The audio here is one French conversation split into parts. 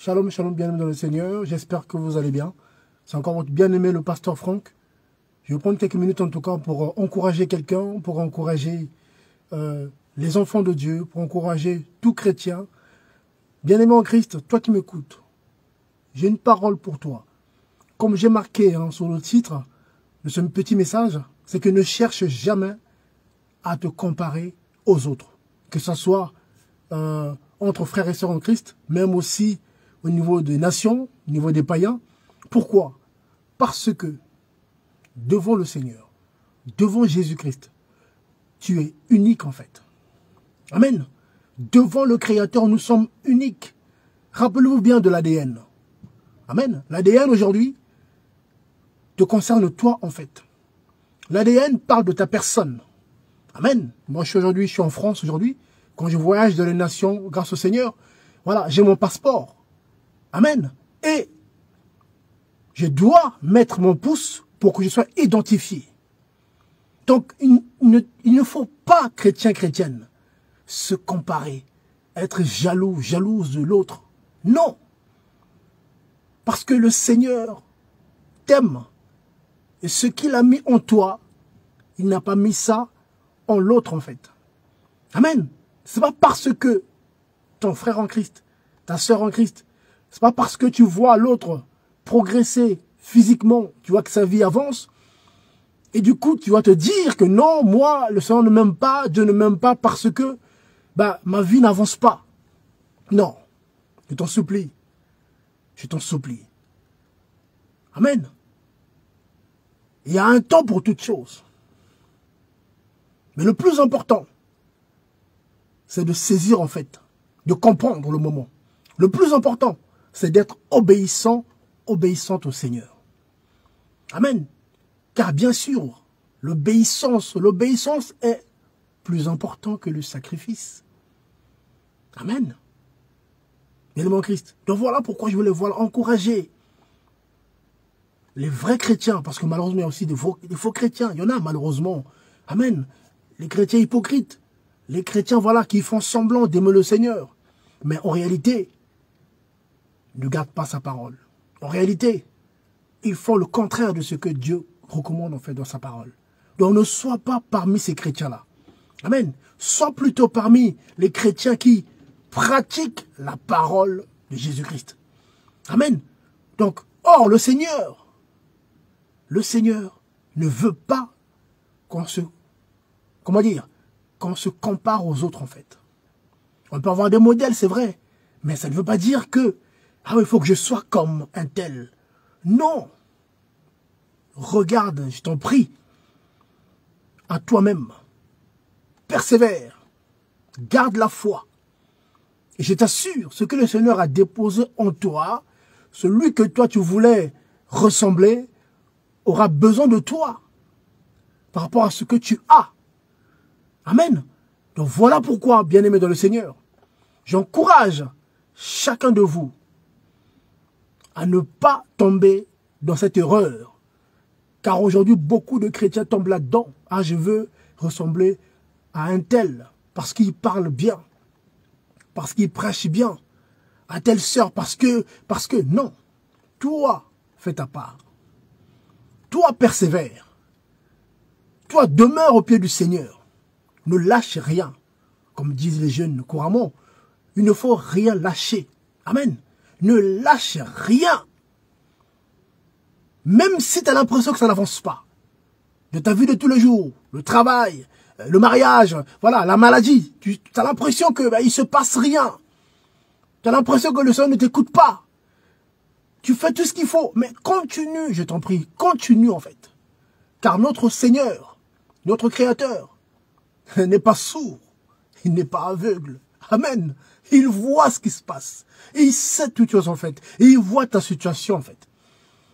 Shalom, shalom, bien-aimé dans le Seigneur. J'espère que vous allez bien. C'est encore votre bien-aimé, le pasteur Franck. Je vais prendre quelques minutes en tout cas pour encourager quelqu'un, pour encourager les enfants de Dieu, pour encourager tout chrétien. Bien-aimé en Christ, toi qui m'écoutes, j'ai une parole pour toi. Comme j'ai marqué sur le titre de ce petit message, c'est que ne cherche jamais à te comparer aux autres. Que ce soit entre frères et sœurs en Christ, même aussi au niveau des nations, au niveau des païens. Pourquoi? Parce que devant le Seigneur, devant Jésus-Christ, tu es unique en fait. Amen. Devant le Créateur, nous sommes uniques. Rappelez-vous bien de l'ADN. Amen. L'ADN aujourd'hui te concerne toi en fait. L'ADN parle de ta personne. Amen. Moi je suis en France aujourd'hui. Quand je voyage dans les nations, grâce au Seigneur, voilà, j'ai mon passeport. Amen. Et je dois mettre mon pouce pour que je sois identifié. Donc, il ne faut pas, chrétienne, se comparer, être jaloux, jalouse de l'autre. Non. Parce que le Seigneur t'aime. Et ce qu'il a mis en toi, il n'a pas mis ça en l'autre en fait. Amen. C'est pas parce que ton frère en Christ, ta sœur en Christ, c'est pas parce que tu vois l'autre progresser physiquement, tu vois que sa vie avance, et du coup tu vas te dire que non, moi, le Seigneur ne m'aime pas, Dieu ne m'aime pas parce que ma vie n'avance pas. Non, je t'en supplie, je t'en supplie. Amen. Il y a un temps pour toutes choses. Mais le plus important, c'est de saisir en fait, de comprendre le moment. Le plus important, c'est d'être obéissante au Seigneur. Amen. Car bien sûr, l'obéissance est plus important que le sacrifice. Amen. Bien-aimé en Christ. Donc voilà pourquoi je voulais encourager les vrais chrétiens, parce que malheureusement il y a aussi des faux chrétiens. Il y en a malheureusement. Amen. Les chrétiens hypocrites. Les chrétiens, voilà, qui font semblant d'aimer le Seigneur. Mais en réalité, ne gardent pas sa parole. En réalité, ils font le contraire de ce que Dieu recommande en fait dans sa parole. Donc ne sois pas parmi ces chrétiens-là. Amen. Sois plutôt parmi les chrétiens qui pratiquent la parole de Jésus-Christ. Amen. Donc, or, le Seigneur ne veut pas qu'on se, qu'on se compare aux autres en fait. On peut avoir des modèles, c'est vrai, mais ça ne veut pas dire que, il faut que je sois comme un tel. Non. Regarde, je t'en prie, à toi-même. Persévère. Garde la foi. Et je t'assure, ce que le Seigneur a déposé en toi, celui que toi tu voulais ressembler, aura besoin de toi par rapport à ce que tu as. Amen. Donc voilà pourquoi, bien-aimés dans le Seigneur, j'encourage chacun de vous à ne pas tomber dans cette erreur. Car aujourd'hui, beaucoup de chrétiens tombent là-dedans. Ah, je veux ressembler à un tel, parce qu'il parle bien, parce qu'il prêche bien, à telle sœur, parce que non. Toi, fais ta part. Toi, persévère. Toi, demeure au pied du Seigneur. Ne lâche rien. Comme disent les jeunes couramment, il ne faut rien lâcher. Amen. Ne lâche rien. Même si tu as l'impression que ça n'avance pas. De ta vie de tous les jours, le travail, le mariage, voilà, la maladie. Tu as l'impression que il se passe rien. Tu as l'impression que le Seigneur ne t'écoute pas. Tu fais tout ce qu'il faut, mais continue, je t'en prie, continue en fait. Car notre Seigneur, notre Créateur, n'est pas sourd, il n'est pas aveugle. Amen. Il voit ce qui se passe. Et il sait toutes choses en fait. Et il voit ta situation en fait.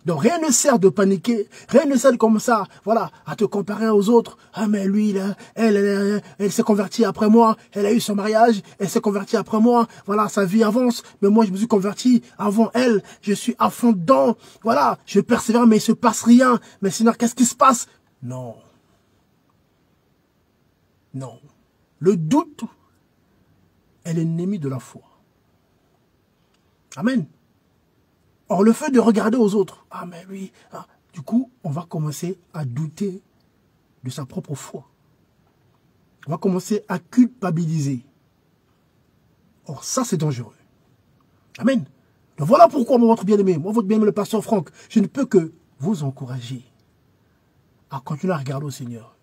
Donc rien ne sert de paniquer, rien ne sert comme ça, voilà, à te comparer aux autres. Ah mais lui, elle s'est convertie après moi, elle a eu son mariage, elle s'est convertie après moi, voilà, sa vie avance, mais moi je me suis converti avant elle, je suis à fond dedans, voilà, je persévère mais il se passe rien, mais sinon qu'est-ce qui se passe? Non. Non. Le doute est l'ennemi de la foi. Amen. Or, le fait de regarder aux autres, ah mais lui, ah, du coup, on va commencer à douter de sa propre foi. On va commencer à culpabiliser. Or, ça, c'est dangereux. Amen. Donc, voilà pourquoi, votre bien-aimé, moi, votre bien-aimé, le pasteur Franck, je ne peux que vous encourager à continuer à regarder au Seigneur.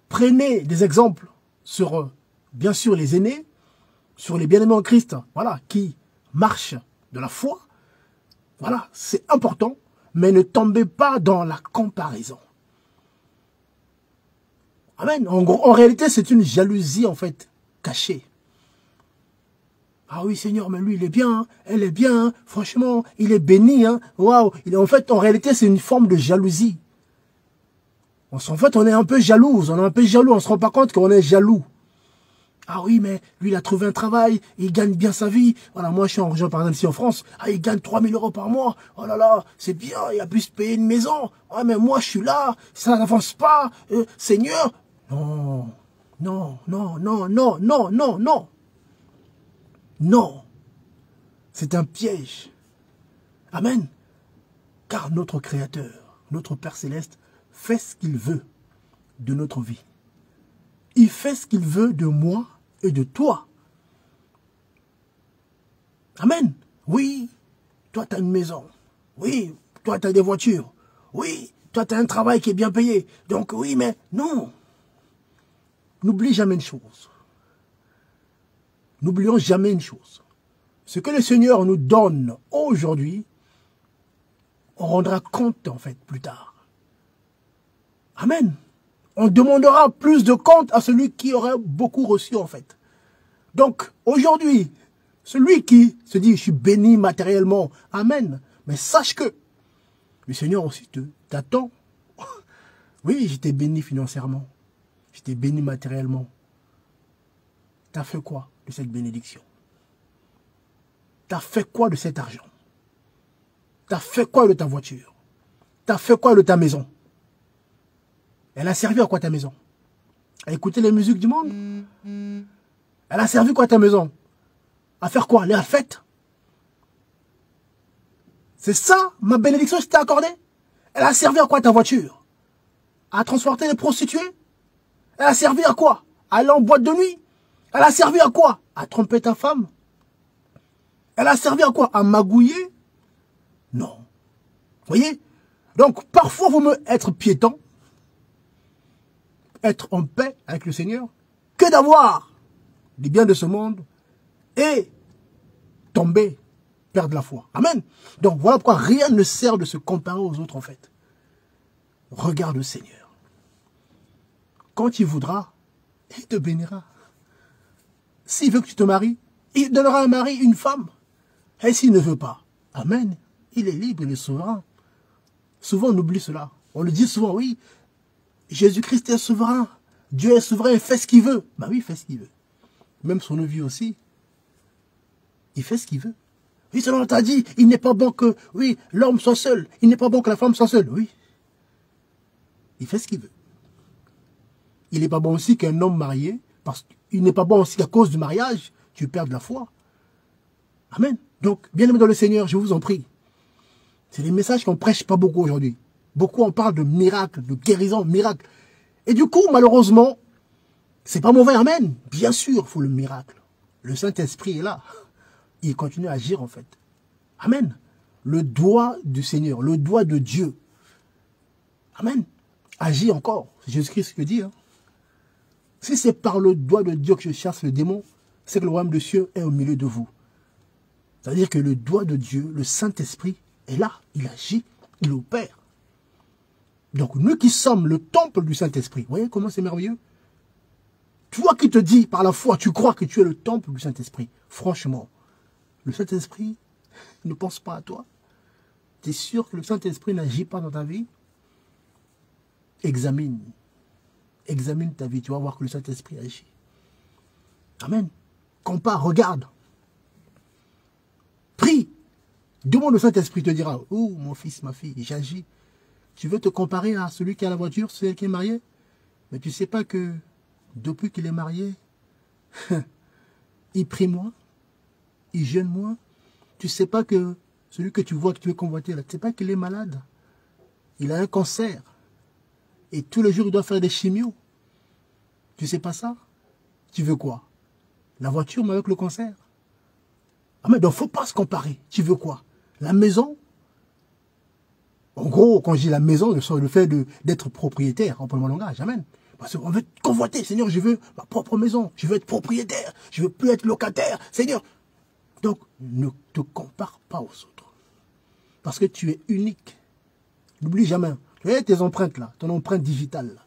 Prenez des exemples sur, bien sûr, les aînés, sur les bien-aimés en Christ, voilà, qui marchent de la foi. Voilà, c'est important, mais ne tombez pas dans la comparaison. Amen. En réalité, c'est une jalousie, en fait, cachée. Ah oui, Seigneur, mais lui, il est bien, hein, elle est bien, hein, franchement, il est béni. Hein, waouh. En fait, en réalité, c'est une forme de jalousie. En fait, on est un peu jalouse, on est un peu jaloux, on ne se rend pas compte qu'on est jaloux. Ah oui, mais lui, il a trouvé un travail, il gagne bien sa vie. Voilà, moi, je suis en région, par exemple, ici en France. Ah, il gagne 3 000 € par mois. Oh là là, c'est bien, il a pu se payer une maison. Ah, mais moi, je suis là, ça n'avance pas. Seigneur, non, non, non, non, non, non, non, non. Non, c'est un piège. Amen. Car notre Créateur, notre Père Céleste, fait ce qu'il veut de notre vie. Il fait ce qu'il veut de moi et de toi. Amen. Oui, toi, tu as une maison. Oui, toi, tu as des voitures. Oui, toi, tu as un travail qui est bien payé. Donc, oui, mais non. N'oublie jamais une chose. N'oublions jamais une chose. Ce que le Seigneur nous donne aujourd'hui, on rendra compte, en fait, plus tard. Amen. On demandera plus de compte à celui qui aurait beaucoup reçu, en fait. Donc, aujourd'hui, celui qui se dit, je suis béni matériellement, amen. Mais sache que le Seigneur aussi t'attend. Oui, j'étais béni financièrement. J'étais béni matériellement. Tu as fait quoi de cette bénédiction? Tu as fait quoi de cet argent? Tu as fait quoi de ta voiture? Tu as fait quoi de ta maison? Elle a servi à quoi ta maison? À écouter les musiques du monde? Elle a servi quoi ta maison? À faire quoi? La fête? C'est ça ma bénédiction que je t'ai accordée? Elle a servi à quoi ta voiture? À transporter les prostituées? Elle a servi à quoi? À aller en boîte de nuit? Elle a servi à quoi? À tromper ta femme? Elle a servi à quoi? À magouiller? Non. Vous voyez? Donc, parfois, vous me être piéton, être en paix avec le Seigneur, que d'avoir les biens de ce monde et tomber, perdre la foi. Amen. Donc, voilà pourquoi rien ne sert de se comparer aux autres, en fait. Regarde le Seigneur. Quand il voudra, il te bénira. S'il veut que tu te maries, il donnera un mari, une femme. Et s'il ne veut pas, amen, il est libre, il est souverain. Souvent, on oublie cela. On le dit souvent, oui, Jésus-Christ est souverain. Dieu est souverain, il fait ce qu'il veut. Bah oui, il fait ce qu'il veut. Même sur nos vies aussi, il fait ce qu'il veut. Oui, selon on t'a dit, il n'est pas bon que, oui, l'homme soit seul. Il n'est pas bon que la femme soit seule. Oui. Il fait ce qu'il veut. Il n'est pas bon aussi qu'un homme marié, parce qu'il n'est pas bon aussi qu'à cause du mariage, tu perdes la foi. Amen. Donc, bien aimé dans le Seigneur, je vous en prie. C'est des messages qu'on ne prêche pas beaucoup aujourd'hui. Beaucoup en parlent de miracles, de guérison, miracles. Et du coup, malheureusement, c'est pas mauvais, amen. Bien sûr, il faut le miracle. Le Saint-Esprit est là. Il continue à agir, en fait. Amen. Le doigt du Seigneur, le doigt de Dieu. Amen. Agit encore. C'est Jésus-Christ qui le dit. Hein. Si c'est par le doigt de Dieu que je chasse le démon, c'est que le royaume de cieux est au milieu de vous. C'est-à-dire que le doigt de Dieu, le Saint-Esprit, est là. Il agit, il opère. Donc nous qui sommes le temple du Saint-Esprit, vous voyez comment c'est merveilleux? Toi qui te dis par la foi, tu crois que tu es le temple du Saint-Esprit. Franchement, le Saint-Esprit ne pense pas à toi. Tu es sûr que le Saint-Esprit n'agit pas dans ta vie? Examine. Examine ta vie, tu vas voir que le Saint-Esprit agit. Amen. Compare, regarde. Prie. Demande au Saint-Esprit, te dira, oh mon fils, ma fille, j'agis. Tu veux te comparer à celui qui a la voiture, celui qui est marié? Mais tu ne sais pas que depuis qu'il est marié, il prie moins, il jeûne moins. Tu ne sais pas que celui que tu vois, que tu veux convoiter, là, tu sais pas qu'il est malade. Il a un cancer. Et tous les jours, il doit faire des chimios. Tu sais pas ça? Tu veux quoi? La voiture, mais avec le cancer. Ah, mais donc, faut pas se comparer. Tu veux quoi? La maison? En gros, quand je dis la maison, le fait d'être propriétaire, en mon langage, amen. Parce qu'on veut convoiter, Seigneur, je veux ma propre maison, je veux être propriétaire, je veux plus être locataire, Seigneur. Donc, ne te compare pas aux autres. Parce que tu es unique. N'oublie jamais. Tu vois tes empreintes là, ton empreinte digitale là.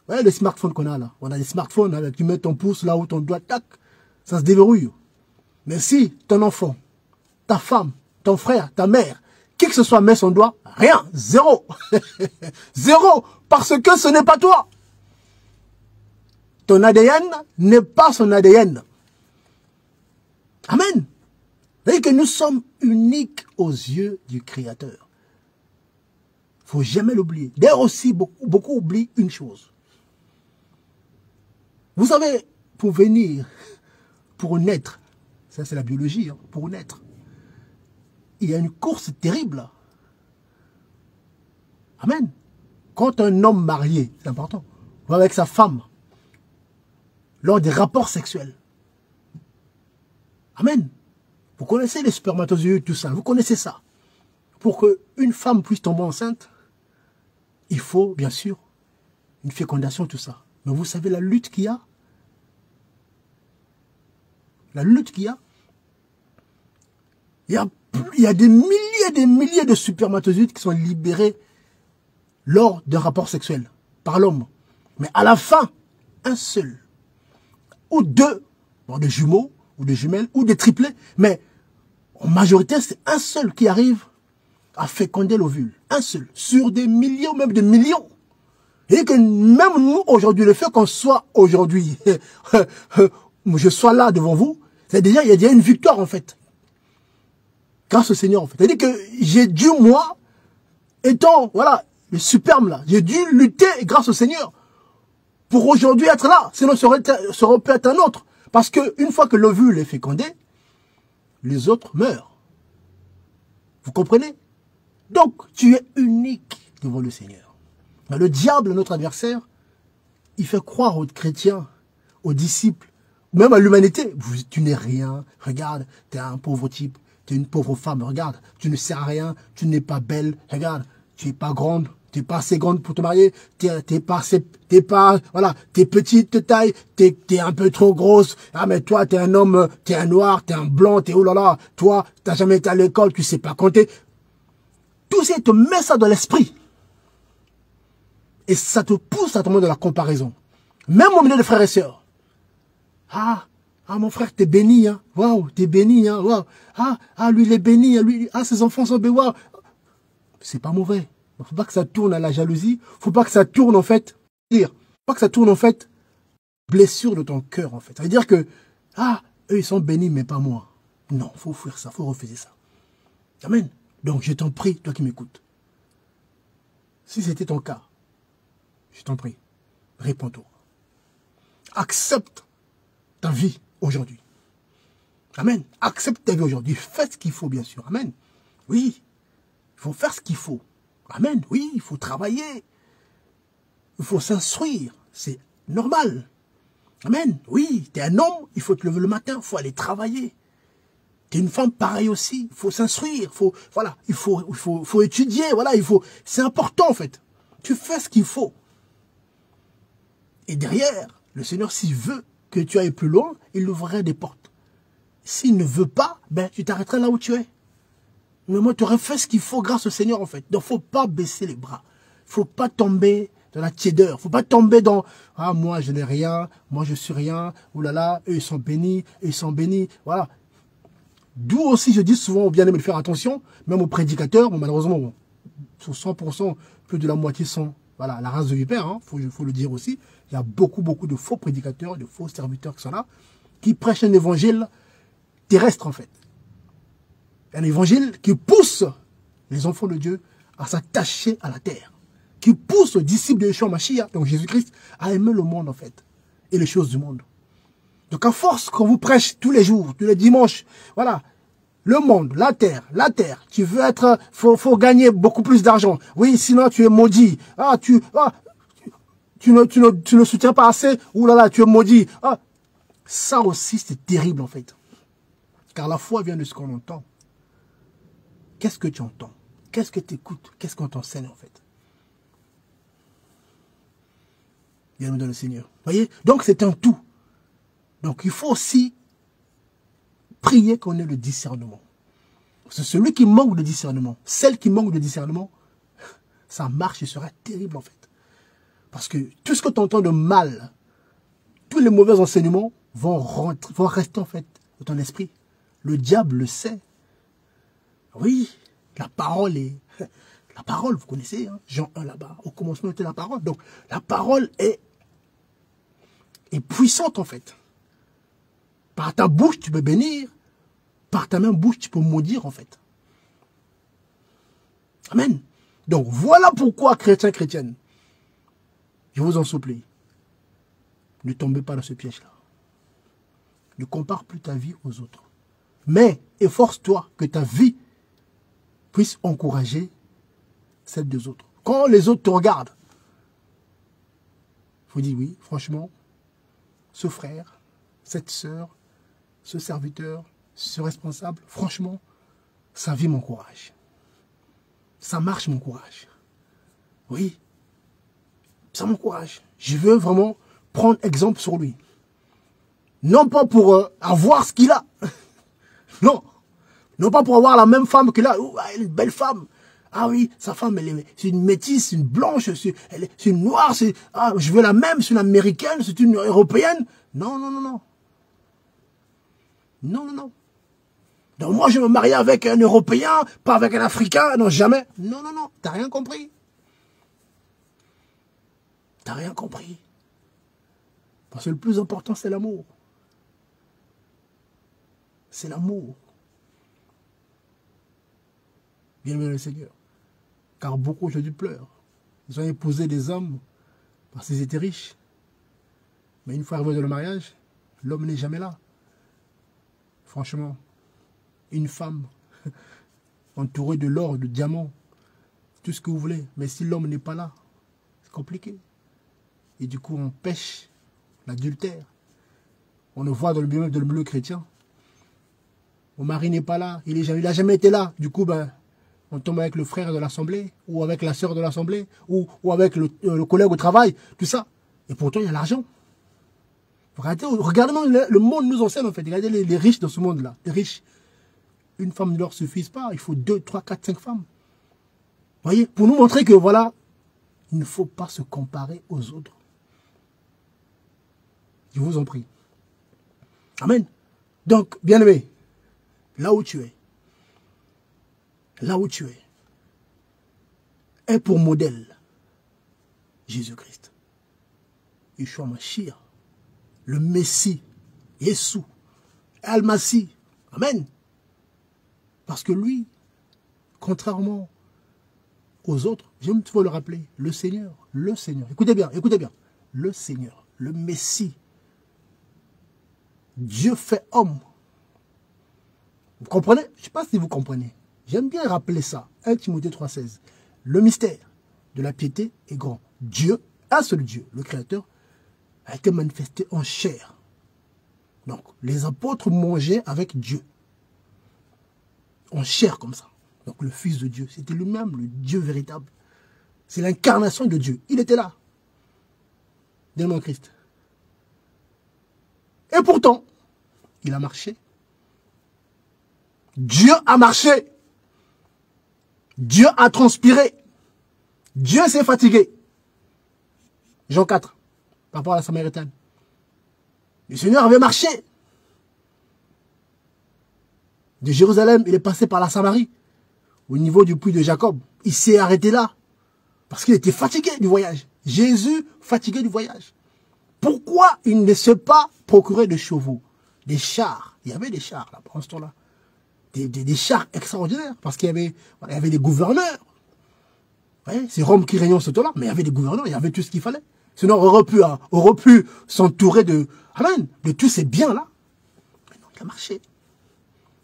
Vous voyez les smartphones qu'on a là. On a des smartphones, là, tu mets ton pouce là où ton doigt, tac, ça se déverrouille. Mais si ton enfant, ta femme, ton frère, ta mère, qui que ce soit met son doigt, rien, zéro. Zéro, parce que ce n'est pas toi. Ton ADN n'est pas son ADN. Amen. Vous voyez que nous sommes uniques aux yeux du Créateur. Il ne faut jamais l'oublier. D'ailleurs aussi, beaucoup oublient une chose. Vous savez, pour venir, pour naître, ça c'est la biologie, hein, pour naître, il y a une course terrible. Amen. Quand un homme marié, c'est important, va avec sa femme, lors des rapports sexuels. Amen. Vous connaissez les spermatozoïdes, tout ça, vous connaissez ça. Pour qu'une femme puisse tomber enceinte, il faut, bien sûr, une fécondation, tout ça. Mais vous savez la lutte qu'il y a? La lutte qu'il y a? Il y a des milliers de spermatozoïdes qui sont libérés lors d'un rapport sexuel par l'homme. Mais à la fin, un seul ou deux, bon, des jumeaux ou des jumelles ou des triplés, mais en majorité, c'est un seul qui arrive à féconder l'ovule. Un seul, sur des milliers ou même des millions. Et que même nous, aujourd'hui, le fait qu'on soit aujourd'hui, je sois là devant vous, c'est déjà, il y a déjà une victoire en fait. Grâce au Seigneur en fait. C'est-à-dire que j'ai dû, moi, étant, voilà, le superbe là, j'ai dû lutter grâce au Seigneur pour aujourd'hui être là. Sinon, ça aurait pu être un autre. Parce qu'une fois que l'ovule est fécondé, les autres meurent. Vous comprenez? Donc, tu es unique devant le Seigneur. Mais le diable, notre adversaire, il fait croire aux chrétiens, aux disciples, même à l'humanité, tu n'es rien. Regarde, tu es un pauvre type, tu es une pauvre femme. Regarde, tu ne sers à rien, tu n'es pas belle. Regarde, tu n'es pas grande, tu n'es pas assez grande pour te marier. T'es petite de taille, t'es un peu trop grosse. Ah, mais toi, t'es un homme, t'es un noir, t'es un blanc, t'es oh là là. Toi, t'as jamais été à l'école, tu sais pas compter. Tout ça, il te met ça dans l'esprit. Et ça te pousse à tomber dans la comparaison. Même au milieu de frères et sœurs. Ah, mon frère, t'es béni, hein. Waouh, t'es béni, hein. Waouh. Lui, il est béni, hein. Lui, ses enfants sont bénis. Waouh. C'est pas mauvais. Faut pas que ça tourne à la jalousie. Faut pas que ça tourne, en fait, faut pas que ça tourne, en fait, blessure de ton cœur, en fait. Ça veut dire que, eux, ils sont bénis, mais pas moi. Non, faut fuir ça, faut refuser ça. Amen. Donc, je t'en prie, toi qui m'écoutes. Si c'était ton cas, je t'en prie, réponds-toi. Accepte ta vie aujourd'hui. Amen. Accepte ta vie aujourd'hui. Fais ce qu'il faut, bien sûr. Amen. Oui, il faut faire ce qu'il faut. Amen. Oui, il faut travailler. Il faut s'instruire. C'est normal. Amen. Oui, tu es un homme, il faut te lever le matin, il faut aller travailler. Tu es une femme, pareil aussi. Il faut s'instruire. Voilà, il faut étudier. Voilà, c'est important, en fait. Tu fais ce qu'il faut. Et derrière, le Seigneur, s'il veut que tu ailles plus loin, il ouvrirait des portes. S'il ne veut pas, ben, tu t'arrêteras là où tu es. Mais moi, tu aurais fait ce qu'il faut grâce au Seigneur, en fait. Donc, il ne faut pas baisser les bras. Il ne faut pas tomber dans la tiédeur. Il ne faut pas tomber dans « Ah, moi, je n'ai rien. Moi, je suis rien. Ouh là là, eux, ils sont bénis. Eux, ils sont bénis. » Voilà. D'où aussi, je dis souvent aux bien-aimés de faire attention, même aux prédicateurs. Bon, malheureusement, bon, sur 100%, plus de la moitié sont voilà, la race de vipère. Hein, faut le dire aussi. Il y a beaucoup de faux prédicateurs, de faux serviteurs qui sont là, qui prêchent un évangile terrestre, en fait. Un évangile qui pousse les enfants de Dieu à s'attacher à la terre. Qui pousse les disciples de Yeshua Mashiach, donc Jésus-Christ, à aimer le monde, en fait. Et les choses du monde. Donc, à force qu'on vous prêche tous les jours, tous les dimanches, voilà, Le monde, la terre, tu veux être, faut gagner beaucoup plus d'argent. Oui, sinon tu es maudit. Tu ne soutiens pas assez. Ouh là là, tu es maudit. Ah, ça aussi, c'est terrible en fait. Car la foi vient de ce qu'on entend. Qu'est-ce que tu entends? Qu'est-ce que tu écoutes? Qu'est-ce qu'on t'enseigne en fait? Bien-aimé dans le Seigneur. Voyez? Donc c'est un tout. Donc il faut aussi prier qu'on ait le discernement. C'est celui qui manque de discernement, celle qui manque de discernement, sa marche sera terrible en fait. Parce que tout ce que tu entends de mal, tous les mauvais enseignements vont rester en fait dans ton esprit. Le diable le sait. Oui, la parole est... La parole, vous connaissez, hein, Jean 1 là-bas, au commencement était la parole. Donc la parole est puissante en fait. Par ta bouche, tu peux bénir. Par ta même bouche, tu peux maudire, en fait. Amen. Donc, voilà pourquoi, chrétiens, chrétiennes, je vous en supplie, ne tombez pas dans ce piège-là. Ne compare plus ta vie aux autres. Mais, efforce-toi que ta vie puisse encourager celle des autres. Quand les autres te regardent, il faut dire oui, franchement, ce frère, cette sœur, ce serviteur, ce responsable, franchement, sa vie m'encourage. Ça marche m'encourage. Oui, ça m'encourage. Je veux vraiment prendre exemple sur lui. Non pas pour avoir ce qu'il a. Non. Non pas pour avoir la même femme qu'il a. Oh, elle est une belle femme. Ah oui, sa femme, c'est une métisse, une blanche, c'est une noire. Ah, je veux la même, c'est une américaine, c'est une européenne. Non, non, non, non. Non, non, non. Donc moi, je me marie avec un Européen, pas avec un Africain. Non, jamais. Non, non, non. T'as rien compris. T'as rien compris. Parce que le plus important, c'est l'amour. C'est l'amour. Bien-aimé le Seigneur. Car beaucoup aujourd'hui pleurent. Ils ont épousé des hommes parce qu'ils étaient riches. Mais une fois arrivé dans le mariage, l'homme n'est jamais là. Franchement, une femme entourée de l'or, de diamants, tout ce que vous voulez. Mais si l'homme n'est pas là, c'est compliqué. Et du coup, on pêche l'adultère. On le voit dans le milieu chrétien. Mon mari n'est pas là, il n'a jamais été là. Du coup, ben, on tombe avec le frère de l'assemblée, ou avec la sœur de l'assemblée, ou avec le collègue au travail, tout ça. Et pourtant, il y a l'argent. Regardez le monde nous enseigne en fait. Regardez les riches dans ce monde-là. Les riches. Une femme ne leur suffit pas. Il faut 2, 3, 4, 5 femmes. Vous voyez, pour nous montrer que voilà, il ne faut pas se comparer aux autres. Je vous en prie. Amen. Donc, bien-aimé, là où tu es, est pour modèle Jésus-Christ. Yeshua Mashiach, le Messie, Yeshua, Al-Masih. Amen. Parce que lui, contrairement aux autres, j'aime toujours le rappeler, le Seigneur, écoutez bien, le Seigneur, le Messie, Dieu fait homme. Vous comprenez? Je ne sais pas si vous comprenez. J'aime bien rappeler ça. 1 Timothée 3,16. Le mystère de la piété est grand. Dieu, un seul Dieu, le Créateur, a été manifesté en chair. Donc, les apôtres mangeaient avec Dieu. En chair comme ça. Donc, le Fils de Dieu, c'était lui-même, le Dieu véritable. C'est l'incarnation de Dieu. Il était là. Dès Christ. Et pourtant, il a marché. Dieu a marché. Dieu a transpiré. Dieu s'est fatigué. Jean 4, par rapport à la Samaritaine. Le Seigneur avait marché. De Jérusalem, il est passé par la Samarie, au niveau du puits de Jacob. Il s'est arrêté là, parce qu'il était fatigué du voyage. Jésus, fatigué du voyage. Pourquoi il ne s'est pas procuré de chevaux, des chars? Il y avait des chars là, pendant ce temps-là. Des chars extraordinaires, parce qu'il y avait des gouverneurs. Ouais, c'est Rome qui régnait ce temps-là, mais il y avait des gouverneurs, il y avait tout ce qu'il fallait. Sinon, on aurait pu s'entourer de tous ces biens-là. Mais non, il a marché.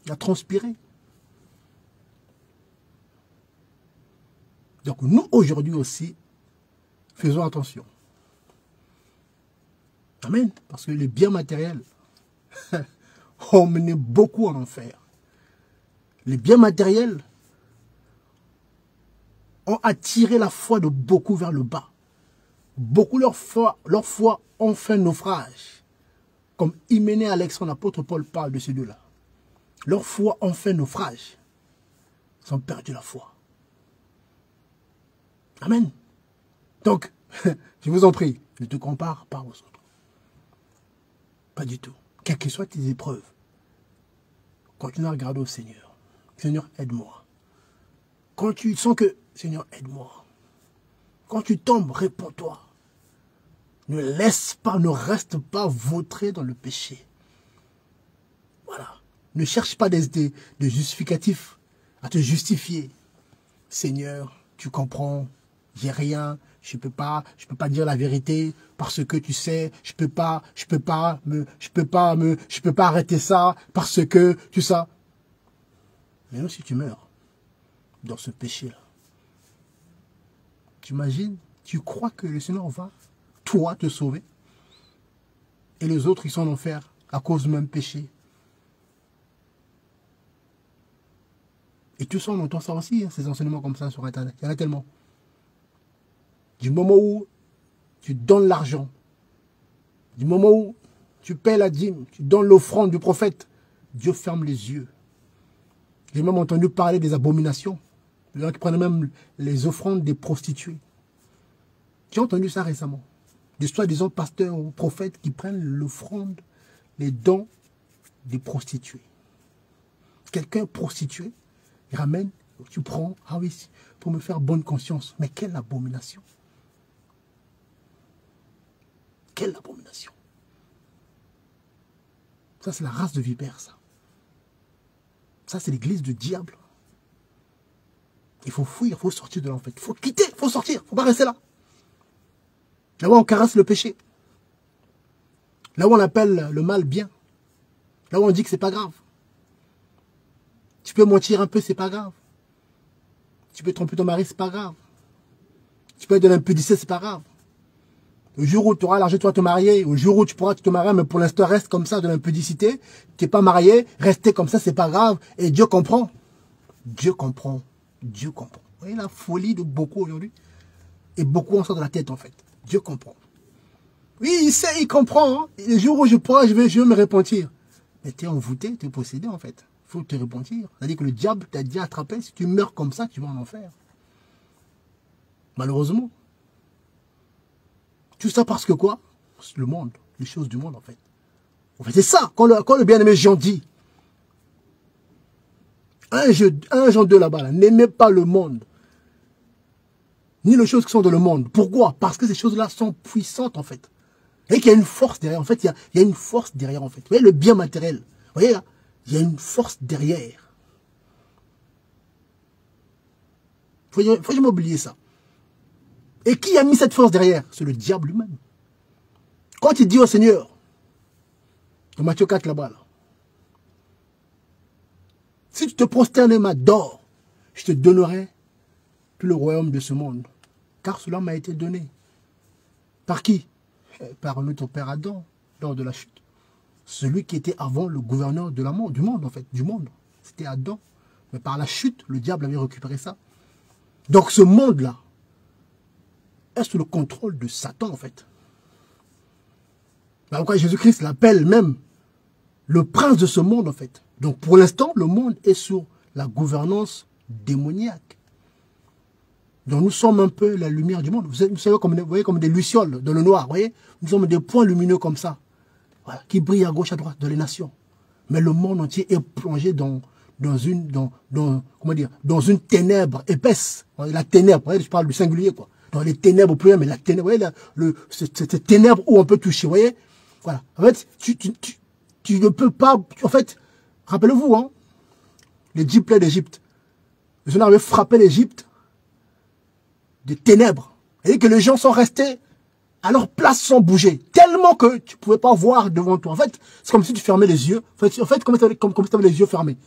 Il a transpiré. Donc nous, aujourd'hui aussi, faisons attention. Amen. Parce que les biens matériels ont mené beaucoup en enfer. Les biens matériels ont attiré la foi de beaucoup vers le bas. Beaucoup leur foi ont fait naufrage. Comme Hyménée Alexandre, l'apôtre Paul parle de ces deux-là. Leur foi ont fait naufrage. Ils ont perdu la foi. Amen. Donc, je vous en prie, ne te compare pas aux autres. Pas du tout. Quelles que soient tes épreuves, continue à regarder au Seigneur. Seigneur, aide-moi. Quand tu sens que, Seigneur, aide-moi. Quand tu tombes, réponds-toi. Ne laisse pas, ne reste pas vautré dans le péché. Voilà. Ne cherche pas des justificatifs à te justifier. Seigneur, tu comprends, j'ai rien, je peux pas dire la vérité parce que tu sais, je peux pas arrêter ça parce que tu sais. Mais non, si tu meurs dans ce péché-là, tu imagines, tu crois que le Seigneur va, toi, te sauver et les autres, ils sont en enfer à cause du même péché. Et tout ça, on entend ça aussi, hein, ces enseignements comme ça sur Internet. Il y en a tellement. Du moment où tu donnes l'argent, du moment où tu paies la dîme, tu donnes l'offrande du prophète, Dieu ferme les yeux. J'ai même entendu parler des abominations. Les gens qui prennent même les offrandes des prostituées. J'ai entendu ça récemment. Des soi-disant pasteurs ou prophètes qui prennent l'offrande, les dons des prostituées. Quelqu'un prostitué, il ramène, tu prends, ah oui, pour me faire bonne conscience. Mais quelle abomination! Quelle abomination! Ça, c'est la race de vipère, ça. Ça, c'est l'église du diable. Il faut fuir, il faut sortir de là, en fait. Il faut quitter, il faut sortir, il ne faut pas rester là. Là où on caresse le péché. Là où on appelle le mal bien. Là où on dit que c'est pas grave. Tu peux mentir un peu, c'est pas grave. Tu peux tromper ton mari, c'est pas grave. Tu peux être de l'impudicité, c'est pas grave. Le jour où tu auras l'argent, tu vas te marier. Au jour où tu pourras te marier, mais pour l'instant, reste comme ça, de l'impudicité. Tu n'es pas marié, rester comme ça, c'est pas grave. Et Dieu comprend. Dieu comprend. Dieu comprend. Vous voyez la folie de beaucoup aujourd'hui? Et beaucoup en sort de la tête, en fait. Dieu comprend. Oui, il sait, il comprend. Hein. Le jour où je vais me repentir. Mais tu es envoûté, tu es possédé, en fait. Il faut te repentir. C'est-à-dire que le diable t'a dit attrapé. Si tu meurs comme ça, tu vas en enfer. Malheureusement. Tout ça parce que quoi? Le monde, les choses du monde, en fait. En fait, c'est ça, quand le bien-aimé Jean dit. 1 Jean 2 là-bas, là, n'aimez pas le monde. Ni les choses qui sont dans le monde. Pourquoi? Parce que ces choses-là sont puissantes, en fait. Et qu'il y a une force derrière. En fait, il y a une force derrière, en fait. Vous voyez, le bien matériel. Vous voyez, là, il y a une force derrière. Faut jamais oublier ça. Et qui a mis cette force derrière? C'est le diable lui-même. Quand il dit au Seigneur, dans Matthieu 4 là-bas, là, si tu te prosternes et m'adores, je te donnerai tout le royaume de ce monde. Car cela m'a été donné. Par qui? Par notre père Adam, lors de la chute. Celui qui était avant le gouverneur de du monde, en fait, du monde. C'était Adam. Mais par la chute, le diable avait récupéré ça. Donc ce monde-là est sous le contrôle de Satan, en fait. Pourquoi Jésus-Christ l'appelle même le prince de ce monde, en fait. Donc pour l'instant, le monde est sous la gouvernance démoniaque. Donc nous sommes un peu la lumière du monde. Vous savez, vous voyez comme des lucioles dans le noir, vous voyez. Nous sommes des points lumineux comme ça, voilà, qui brillent à gauche, à droite de les nations. Mais le monde entier est plongé dans une ténèbre épaisse. La ténèbre, vous voyez, je parle du singulier, quoi. Dans les ténèbres, mais la ténèbre, vous voyez, cette ténèbre où on peut toucher, vous voyez. Voilà. En fait, tu ne peux pas, en fait, rappelez-vous, hein, les 10 plaies d'Égypte. Le Seigneur avait frappé l'Égypte de ténèbres. Et que les gens sont restés à leur place sans bouger. Tellement que tu ne pouvais pas voir devant toi. En fait, c'est comme si tu fermais les yeux. En fait, comme si tu avais les yeux fermés.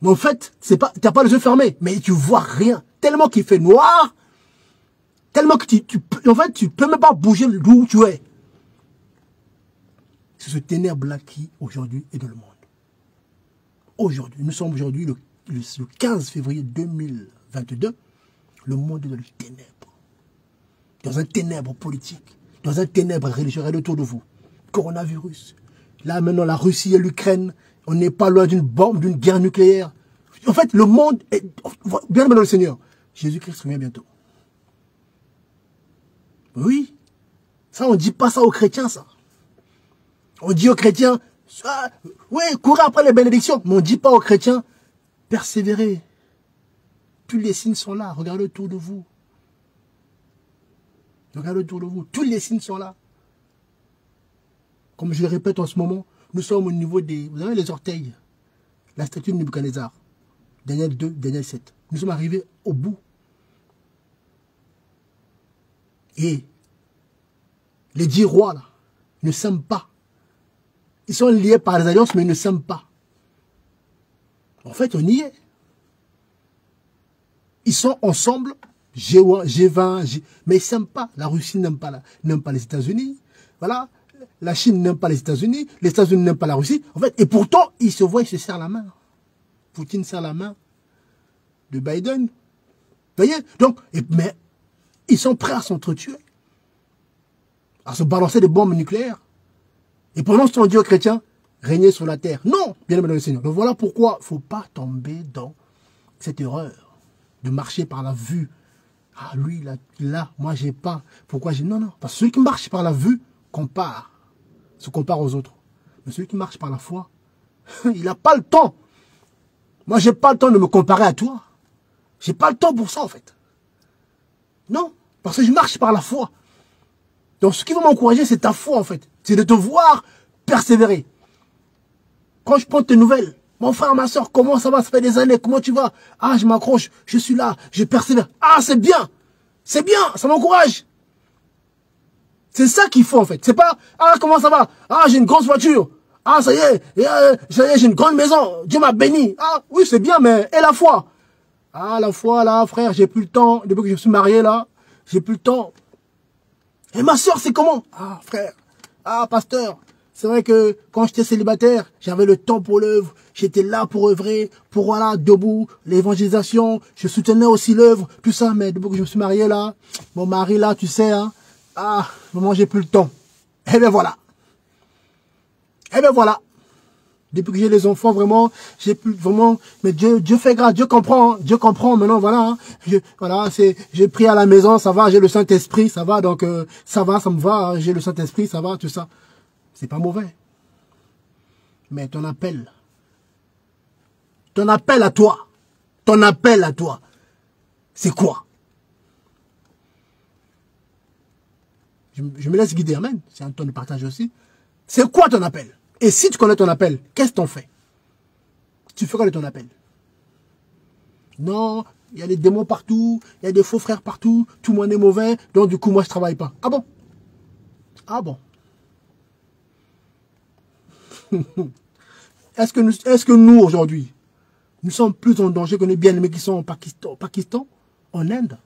Mais en fait, tu n'as pas les yeux fermés. Mais tu vois rien. tellement qu'il fait noir, tellement que en fait, tu peux même pas bouger d'où tu es. C'est ce ténèbre-là qui, aujourd'hui, est dans le monde. Aujourd'hui, nous sommes aujourd'hui le 15 février 2022, le monde est dans les ténèbres. Dans un ténèbre politique, dans un ténèbre religieux autour de vous. Coronavirus. Là, maintenant, la Russie et l'Ukraine, on n'est pas loin d'une bombe, d'une guerre nucléaire. En fait, le monde est... Bien maintenant le Seigneur. Jésus-Christ revient bientôt. Oui. Ça, on ne dit pas ça aux chrétiens, ça. On dit aux chrétiens, oui, courez après les bénédictions. Mais on ne dit pas aux chrétiens, persévérez. Tous les signes sont là. Regardez autour de vous. Regardez autour de vous. Tous les signes sont là. Comme je le répète en ce moment, nous sommes au niveau des... Vous avez les orteils. La statue de Nebuchadnezzar. Daniel 2, Daniel 7. Nous sommes arrivés au bout. Et les 10 rois, là, ne s'aiment pas. Ils sont liés par les alliances, mais ils ne s'aiment pas. En fait, on y est. Ils sont ensemble, G20, mais ils ne s'aiment pas. La Russie n'aime pas les États-Unis. Voilà. La Chine n'aime pas les États-Unis n'aiment pas la Russie. En fait, et pourtant, ils se voient, ils se serrent la main. Poutine serre la main de Biden. Vous voyez? Donc, mais ils sont prêts à s'entretuer, à se balancer des bombes nucléaires. Et pendant ce temps, on dit aux chrétiens, régnez sur la terre. Non, bien aimé dans le Seigneur. Donc voilà pourquoi il ne faut pas tomber dans cette erreur de marcher par la vue. Ah, lui, là, moi, j'ai pas. Pourquoi j'ai... Non, non. Parce que celui qui marche par la vue se compare aux autres. Mais celui qui marche par la foi, il n'a pas le temps. Moi, j'ai pas le temps de me comparer à toi. J'ai pas le temps pour ça, en fait. Non, parce que je marche par la foi. Donc, ce qui va m'encourager, c'est ta foi, en fait. C'est de te voir persévérer. Quand je prends tes nouvelles, mon frère, ma soeur, comment ça va? Ça fait des années, comment tu vas? Ah, je m'accroche, je suis là, je persévère. Ah, c'est bien, ça m'encourage. C'est ça qu'il faut, en fait. C'est pas, ah, comment ça va? Ah, j'ai une grosse voiture. Ah, ça y est, j'ai une grande maison. Dieu m'a béni. Ah, oui, c'est bien, mais et la foi? Ah, la foi, là, frère, j'ai plus le temps. Depuis que je suis marié, là, j'ai plus le temps. Et ma soeur, c'est comment? Ah, frère. Ah, pasteur. C'est vrai que quand j'étais célibataire, j'avais le temps pour l'œuvre. J'étais là pour œuvrer, pour, voilà, debout, l'évangélisation. Je soutenais aussi l'œuvre, tout ça. Mais depuis que je me suis marié, là, mon mari, là, tu sais, hein. Ah, maman, j'ai plus le temps. Eh bien, voilà. Eh bien, voilà. Depuis que j'ai les enfants, vraiment, j'ai plus vraiment, mais Dieu fait grâce, Dieu comprend, maintenant, voilà, hein. Voilà, j'ai pris à la maison, ça va, j'ai le Saint-Esprit, ça va, donc, ça va, ça me va, hein, j'ai le Saint-Esprit, ça va, tout ça. C'est pas mauvais. Mais ton appel à toi, c'est quoi? Je me laisse guider, amen. C'est un temps de partage aussi. C'est quoi ton appel? Et si tu connais ton appel, qu'est-ce que tu en fais? Tu fais quoi de ton appel? Non, il y a des démons partout, il y a des faux frères partout, tout le monde est mauvais, donc du coup, moi, je travaille pas. Ah bon? Ah bon? Est-ce que nous, aujourd'hui, nous sommes plus en danger que nos bien-aimés qui sont au Pakistan, en Inde?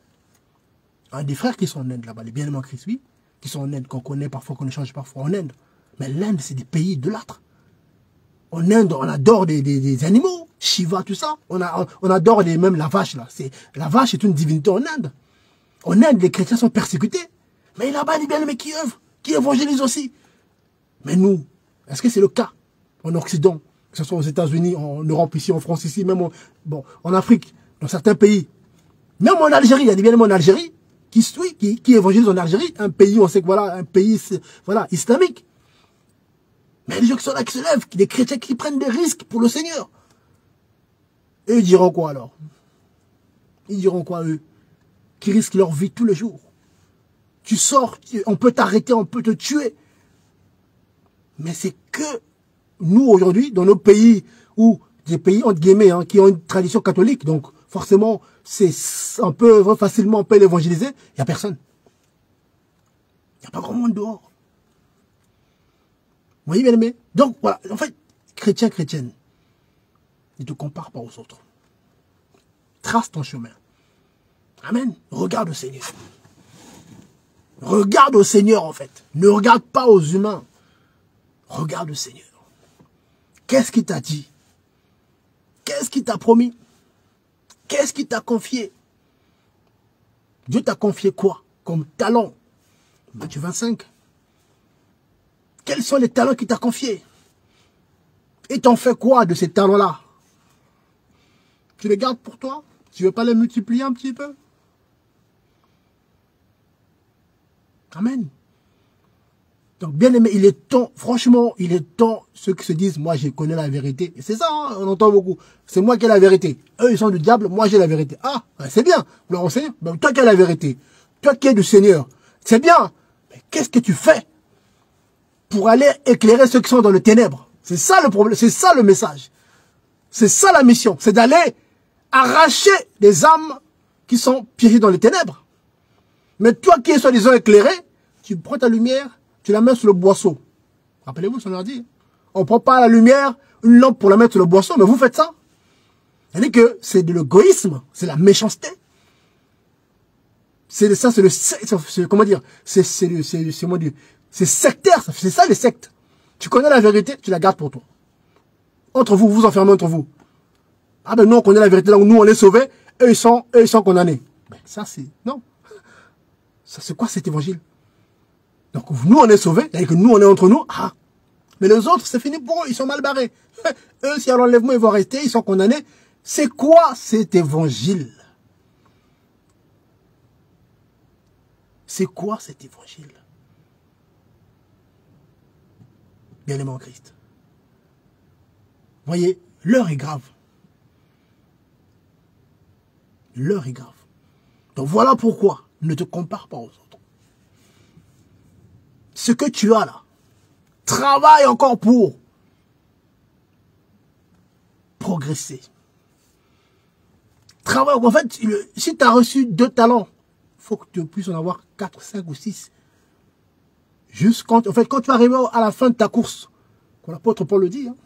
Un des frères qui sont en Inde, là-bas, les bien-aimés en Christ, oui, qui sont en Inde, qu'on connaît parfois, qu'on échange parfois en Inde. Mais l'Inde, c'est des pays idolâtres. En Inde, on adore des animaux, Shiva, tout ça. On adore même la vache, là. La vache est une divinité en Inde. En Inde, les chrétiens sont persécutés. Mais là-bas, les bien-aimés qui œuvrent, qui évangélisent aussi. Mais nous, est-ce que c'est le cas en Occident, que ce soit aux États-Unis, en Europe, ici, en France, ici, même en Afrique, dans certains pays. Même en Algérie, il y a des bien-aimés en Algérie qui évangélisent en Algérie, un pays, on sait que voilà, un pays, voilà, islamique. Mais les gens qui sont là, qui se lèvent, des chrétiens qui prennent des risques pour le Seigneur. Et ils diront quoi alors? Ils diront quoi eux? Qui risquent leur vie tous les jours. Tu sors, on peut t'arrêter, on peut te tuer. Mais c'est que nous aujourd'hui, dans nos pays, ou des pays entre guillemets, hein, qui ont une tradition catholique, donc forcément, c'est un peu facilement on peut l'évangéliser, il n'y a personne. Il n'y a pas grand monde dehors. Vous voyez bien aimé? Donc voilà, en fait, chrétien, chrétienne, ne te compare pas aux autres. Trace ton chemin. Amen. Regarde au Seigneur. Regarde au Seigneur, en fait. Ne regarde pas aux humains. Regarde au Seigneur. Qu'est-ce qu'il t'a dit? Qu'est-ce qu'il t'a promis? Qu'est-ce qu'il t'a confié? Dieu t'a confié quoi comme talent? Matthieu 25. Quels sont les talents qu'il t'a confiés? Et t'en fais quoi de ces talents-là? Tu les gardes pour toi? Tu ne veux pas les multiplier un petit peu? Amen. Donc, bien aimé, il est temps, franchement, il est temps, ceux qui se disent, moi, je connais la vérité. Et c'est ça, hein, on entend beaucoup. C'est moi qui ai la vérité. Eux, ils sont du diable, moi, j'ai la vérité. Ah, c'est bien. Vous leur enseignez. Ben, toi qui as la vérité, toi qui es du Seigneur, c'est bien. Mais qu'est-ce que tu fais pour aller éclairer ceux qui sont dans le ténèbre? C'est ça le problème, c'est ça le message. C'est ça la mission, c'est d'aller arracher des âmes qui sont piégées dans les ténèbres. Mais toi qui es soi-disant éclairé, tu prends ta lumière, tu la mets sur le boisseau. Rappelez-vous ce qu'on leur dit. On ne prend pas la lumière, une lampe pour la mettre sur le boisseau, mais vous faites ça. C'est-à-dire que c'est de l'égoïsme, c'est la méchanceté. C'est ça, c'est comment dire, c'est sectaire, c'est ça les sectes. Tu connais la vérité, tu la gardes pour toi. Entre vous, vous vous enfermez entre vous. Ah ben nous on connaît la vérité, donc nous on est sauvés, eux ils sont condamnés. Ben ça c'est, non. Ça c'est quoi cet évangile? Donc nous on est sauvés, c'est-à-dire que nous on est entre nous, ah. Mais les autres c'est fini pour eux, ils sont mal barrés. Eux si à l'enlèvement ils vont rester, ils sont condamnés. C'est quoi cet évangile? C'est quoi cet évangile? Bien-aimé en Christ. Voyez, l'heure est grave. L'heure est grave. Donc voilà pourquoi ne te compare pas aux autres. Ce que tu as là, travaille encore pour progresser. Travaille. En fait, si tu as reçu 2 talents, il faut que tu puisses en avoir 4, 5 ou 6. Juste quand tu vas arriver à la fin de ta course, comme l'apôtre Paul le dit, hein,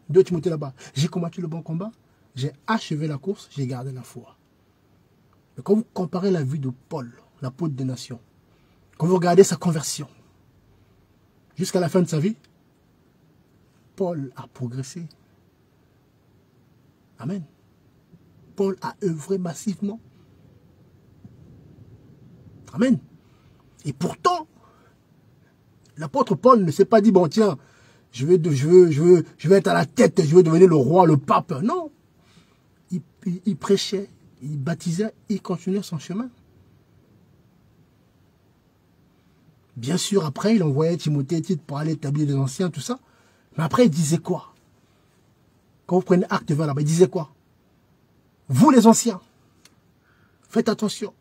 2 Timothée là-bas, j'ai combattu le bon combat, j'ai achevé la course, j'ai gardé la foi. Mais quand vous comparez la vie de Paul, l'apôtre des nations, quand vous regardez sa conversion, jusqu'à la fin de sa vie, Paul a progressé. Amen. Paul a œuvré massivement. Amen. Et pourtant, l'apôtre Paul ne s'est pas dit, bon tiens, je vais être à la tête, je vais devenir le roi, le pape. Non. Il prêchait, il baptisait, il continuait son chemin. Bien sûr, après, il envoyait Timothée et Tite pour aller établir les anciens, tout ça. Mais après, il disait quoi? Quand vous prenez Acte 20 là-bas, il disait quoi? Vous les anciens, faites attention.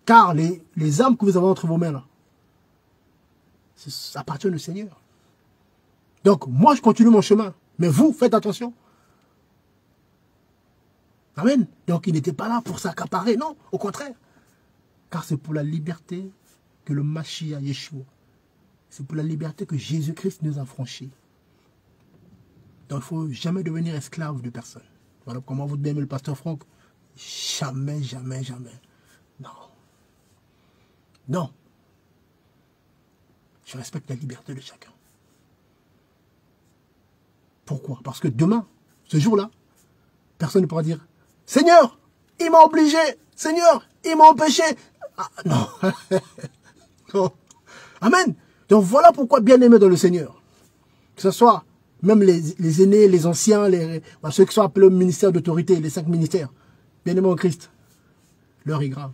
Car les âmes que vous avez entre vos mains là, ça appartient au Seigneur. Donc, moi, je continue mon chemin. Mais vous, faites attention. Amen. Donc, il n'était pas là pour s'accaparer. Non, au contraire. Car c'est pour la liberté que le Mashiach Yeshua, c'est pour la liberté que Jésus-Christ nous a franchis. Donc, il ne faut jamais devenir esclave de personne. Voilà comment vous aimez le pasteur Franck. Jamais, jamais, jamais. Non. Non. Je respecte la liberté de chacun. Pourquoi? Parce que demain, ce jour-là, personne ne pourra dire « Seigneur, il m'a obligé. Seigneur, il m'a empêché. » Ah, non. Non. Amen. Donc voilà pourquoi bien-aimés dans le Seigneur, que ce soit même les aînés, les anciens, ceux qui sont appelés au ministère d'autorité, les 5 ministères, bien-aimés en Christ, l'heure est grave.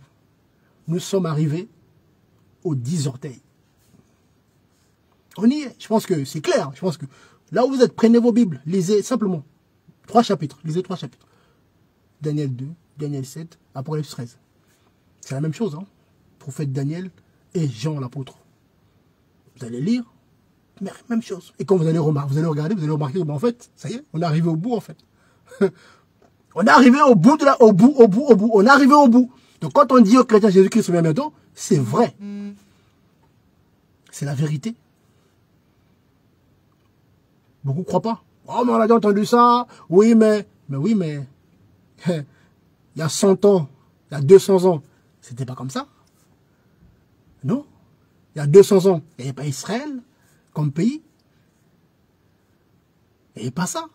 Nous sommes arrivés aux 10 orteils. On y est. Je pense que c'est clair. Je pense que là où vous êtes, prenez vos Bibles, lisez simplement 3 chapitres. Lisez 3 chapitres. Daniel 2, Daniel 7, Apocalypse 13. C'est la même chose, hein. Prophète Daniel et Jean l'apôtre. Vous allez lire, mais même chose. Et quand vous allez regarder, vous allez remarquer que, en fait, ça y est, on est arrivé au bout, en fait. On est arrivé au bout au bout. On est arrivé au bout. Donc quand on dit aux chrétiens Jésus-Christ revient bientôt, c'est vrai. C'est la vérité. Beaucoup ne croient pas. Oh, mais on a déjà entendu ça. Oui, mais il il y a 100 ans, il y a 200 ans, c'était pas comme ça. Non. Il y a 200 ans, il n'y avait pas Israël comme pays. Il n'y avait pas ça.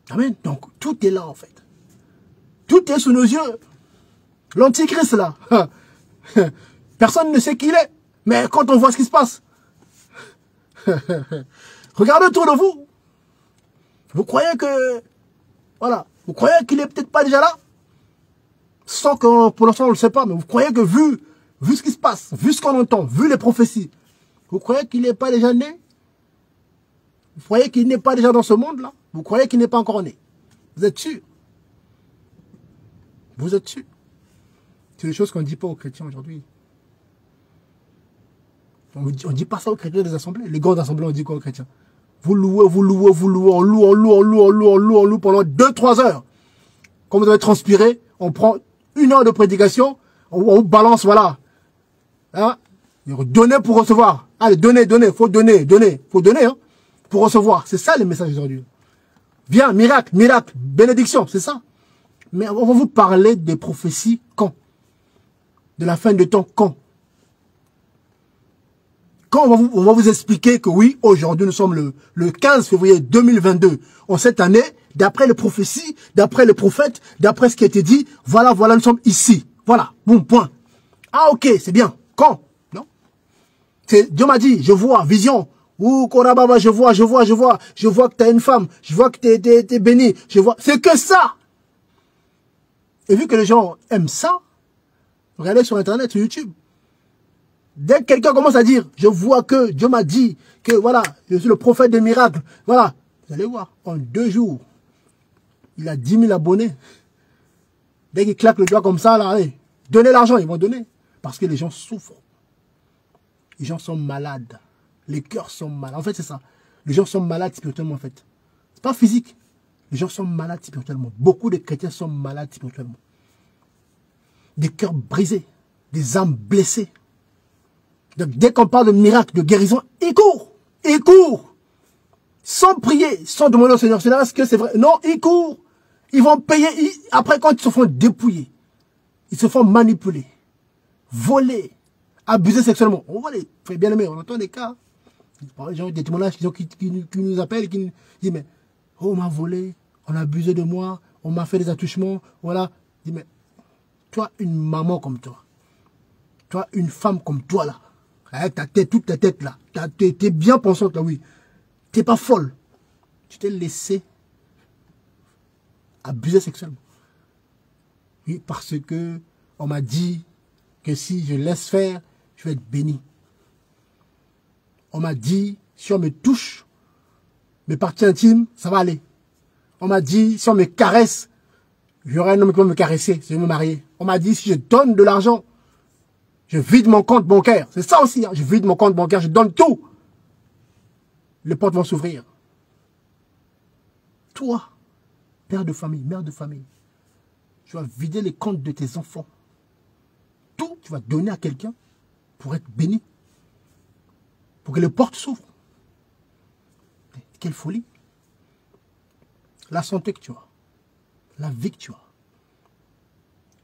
Amen. Donc, tout est là, en fait. Tout est sous nos yeux. L'Antichrist, là. Personne ne sait qui il est. Mais quand on voit ce qui se passe, regardez autour de vous. Vous croyez que... Voilà. Vous croyez qu'il est peut-être pas déjà là? Sans que, pour l'instant, on ne le sait pas. Mais vous croyez que vu ce qui se passe, vu ce qu'on entend, vu les prophéties, vous croyez qu'il n'est pas déjà né? Vous croyez qu'il n'est pas déjà dans ce monde-là? Vous croyez qu'il n'est pas encore né? Vous êtes sûr? Vous êtes sûr? C'est des choses qu'on ne dit pas aux chrétiens aujourd'hui. On ne dit pas ça aux chrétiens des assemblées. Les grandes assemblées, on dit quoi aux chrétiens? Vous louez, on loue pendant 2-3 heures. Quand vous avez transpiré, on prend 1 heure de prédication, on balance, voilà. Hein? Donnez pour recevoir. Allez, donnez, faut donner, hein, pour recevoir. C'est ça les messages aujourd'hui. Viens, miracle, bénédiction, c'est ça. Mais on va vous parler des prophéties quand? De la fin de temps quand? Quand on va vous expliquer que oui, aujourd'hui nous sommes le 15 février 2022, en cette année, d'après les prophéties, d'après les prophètes, d'après ce qui a été dit, voilà, nous sommes ici. Voilà, boum, point. Ah ok, c'est bien. Quand? Non. Dieu m'a dit, je vois, vision. Ouh, Korababa, je vois que tu as une femme, je vois que tu es béni, je vois. C'est que ça. Et vu que les gens aiment ça, regardez sur Internet, sur YouTube. Dès que quelqu'un commence à dire, je vois que Dieu m'a dit que voilà, je suis le prophète des miracles, voilà, vous allez voir, en 2 jours, il a 10 000 abonnés. Dès qu'il claque le doigt comme ça, là, allez, donnez l'argent, ils vont donner. Parce que les gens souffrent. Les gens sont malades. Les cœurs sont malades. En fait, c'est ça. Les gens sont malades spirituellement, en fait. C'est pas physique. Les gens sont malades spirituellement. Beaucoup de chrétiens sont malades spirituellement. Des cœurs brisés. Des âmes blessées. Donc, dès qu'on parle de miracle, de guérison, ils courent. Ils courent. Sans prier, sans demander au Seigneur, est-ce que c'est vrai? Non, ils courent. Ils vont payer. Après, quand ils se font dépouiller, ils se font manipuler, voler, abuser sexuellement. On voit les frères bien-aimés, on entend des cas. Les gens, des témoignages qui nous appellent, qui nous disent, mais, oh, on m'a volé, on a abusé de moi, on m'a fait des attouchements, voilà. Je dis, mais, toi, une maman comme toi, toi, une femme comme toi, là, avec ta tête, toute ta tête, là, t'es bien pensante, là, oui. T'es pas folle. Tu t'es laissé abuser sexuellement. Oui, parce que on m'a dit que si je laisse faire, je vais être béni. On m'a dit, si on me touche, mes parties intimes, ça va aller. On m'a dit, si on me caresse, il y aura un homme qui va me caresser, je vais me marier. On m'a dit, si je donne de l'argent, je vide mon compte bancaire. C'est ça aussi, hein. Je vide mon compte bancaire, je donne tout. Les portes vont s'ouvrir. Toi, père de famille, mère de famille, tu vas vider les comptes de tes enfants. Tout, tu vas donner à quelqu'un pour être béni. Pour que les portes s'ouvrent. Quelle folie. La santé que tu as. La vie que tu as.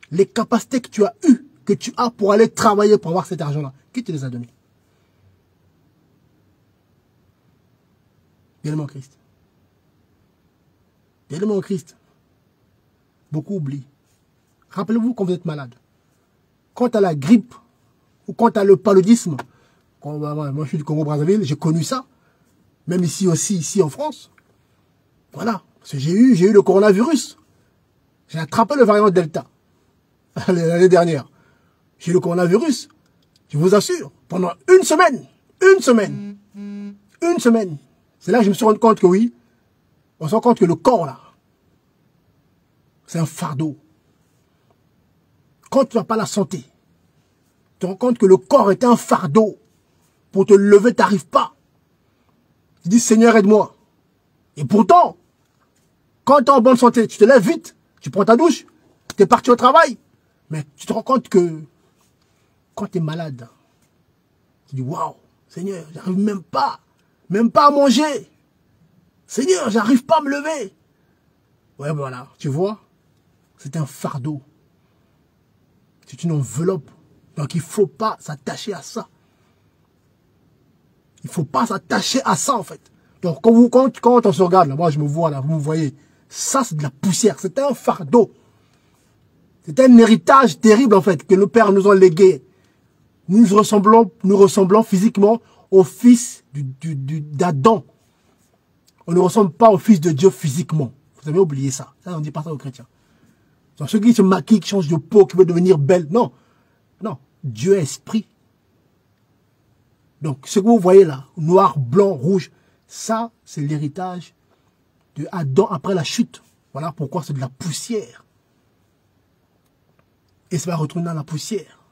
Les capacités que tu as eues, que tu as pour aller travailler pour avoir cet argent-là. Qui te les a donnés? Bien-aimé en Christ. Bien-aimé en Christ. Beaucoup oublient. Rappelez-vous quand vous êtes malade. Quand tu as la grippe, ou quand tu as le paludisme, moi je suis du Congo-Brazzaville, j'ai connu ça. Même ici aussi, ici en France. Voilà. Parce que j'ai eu le coronavirus. J'ai attrapé le variant Delta. L'année dernière. J'ai eu le coronavirus. Je vous assure. Pendant une semaine. Une semaine. Une semaine. C'est là que je me suis rendu compte que oui. On se rend compte que le corps là. C'est un fardeau. Quand tu n'as pas la santé. Tu te rends compte que le corps est un fardeau. Pour te lever, tu n'arrives pas. Tu dis, Seigneur, aide-moi. Et pourtant, quand tu es en bonne santé, tu te lèves vite, tu prends ta douche, tu es parti au travail. Mais tu te rends compte que quand tu es malade, tu dis, waouh, Seigneur, j'arrive même pas à manger. Seigneur, j'arrive pas à me lever. Ouais, voilà, tu vois, C'est un fardeau. C'est une enveloppe. Donc il ne faut pas s'attacher à ça. Il ne faut pas s'attacher à ça en fait. Donc quand on se regarde, là, moi je me vois là, vous me voyez, ça c'est de la poussière, c'est un fardeau. C'est un héritage terrible en fait que nos pères nous ont légué. Nous ressemblons physiquement au fils d'Adam. On ne ressemble pas au fils de Dieu physiquement. Vous avez oublié ça. Ça, on ne dit pas ça aux chrétiens. Donc, ceux qui se maquillent, qui changent de peau, qui veulent devenir belles. Non. Non. Dieu est esprit. Donc, ce que vous voyez là, noir, blanc, rouge, ça, c'est l'héritage de Adam après la chute. Voilà pourquoi c'est de la poussière. Et ça va retourner dans la poussière.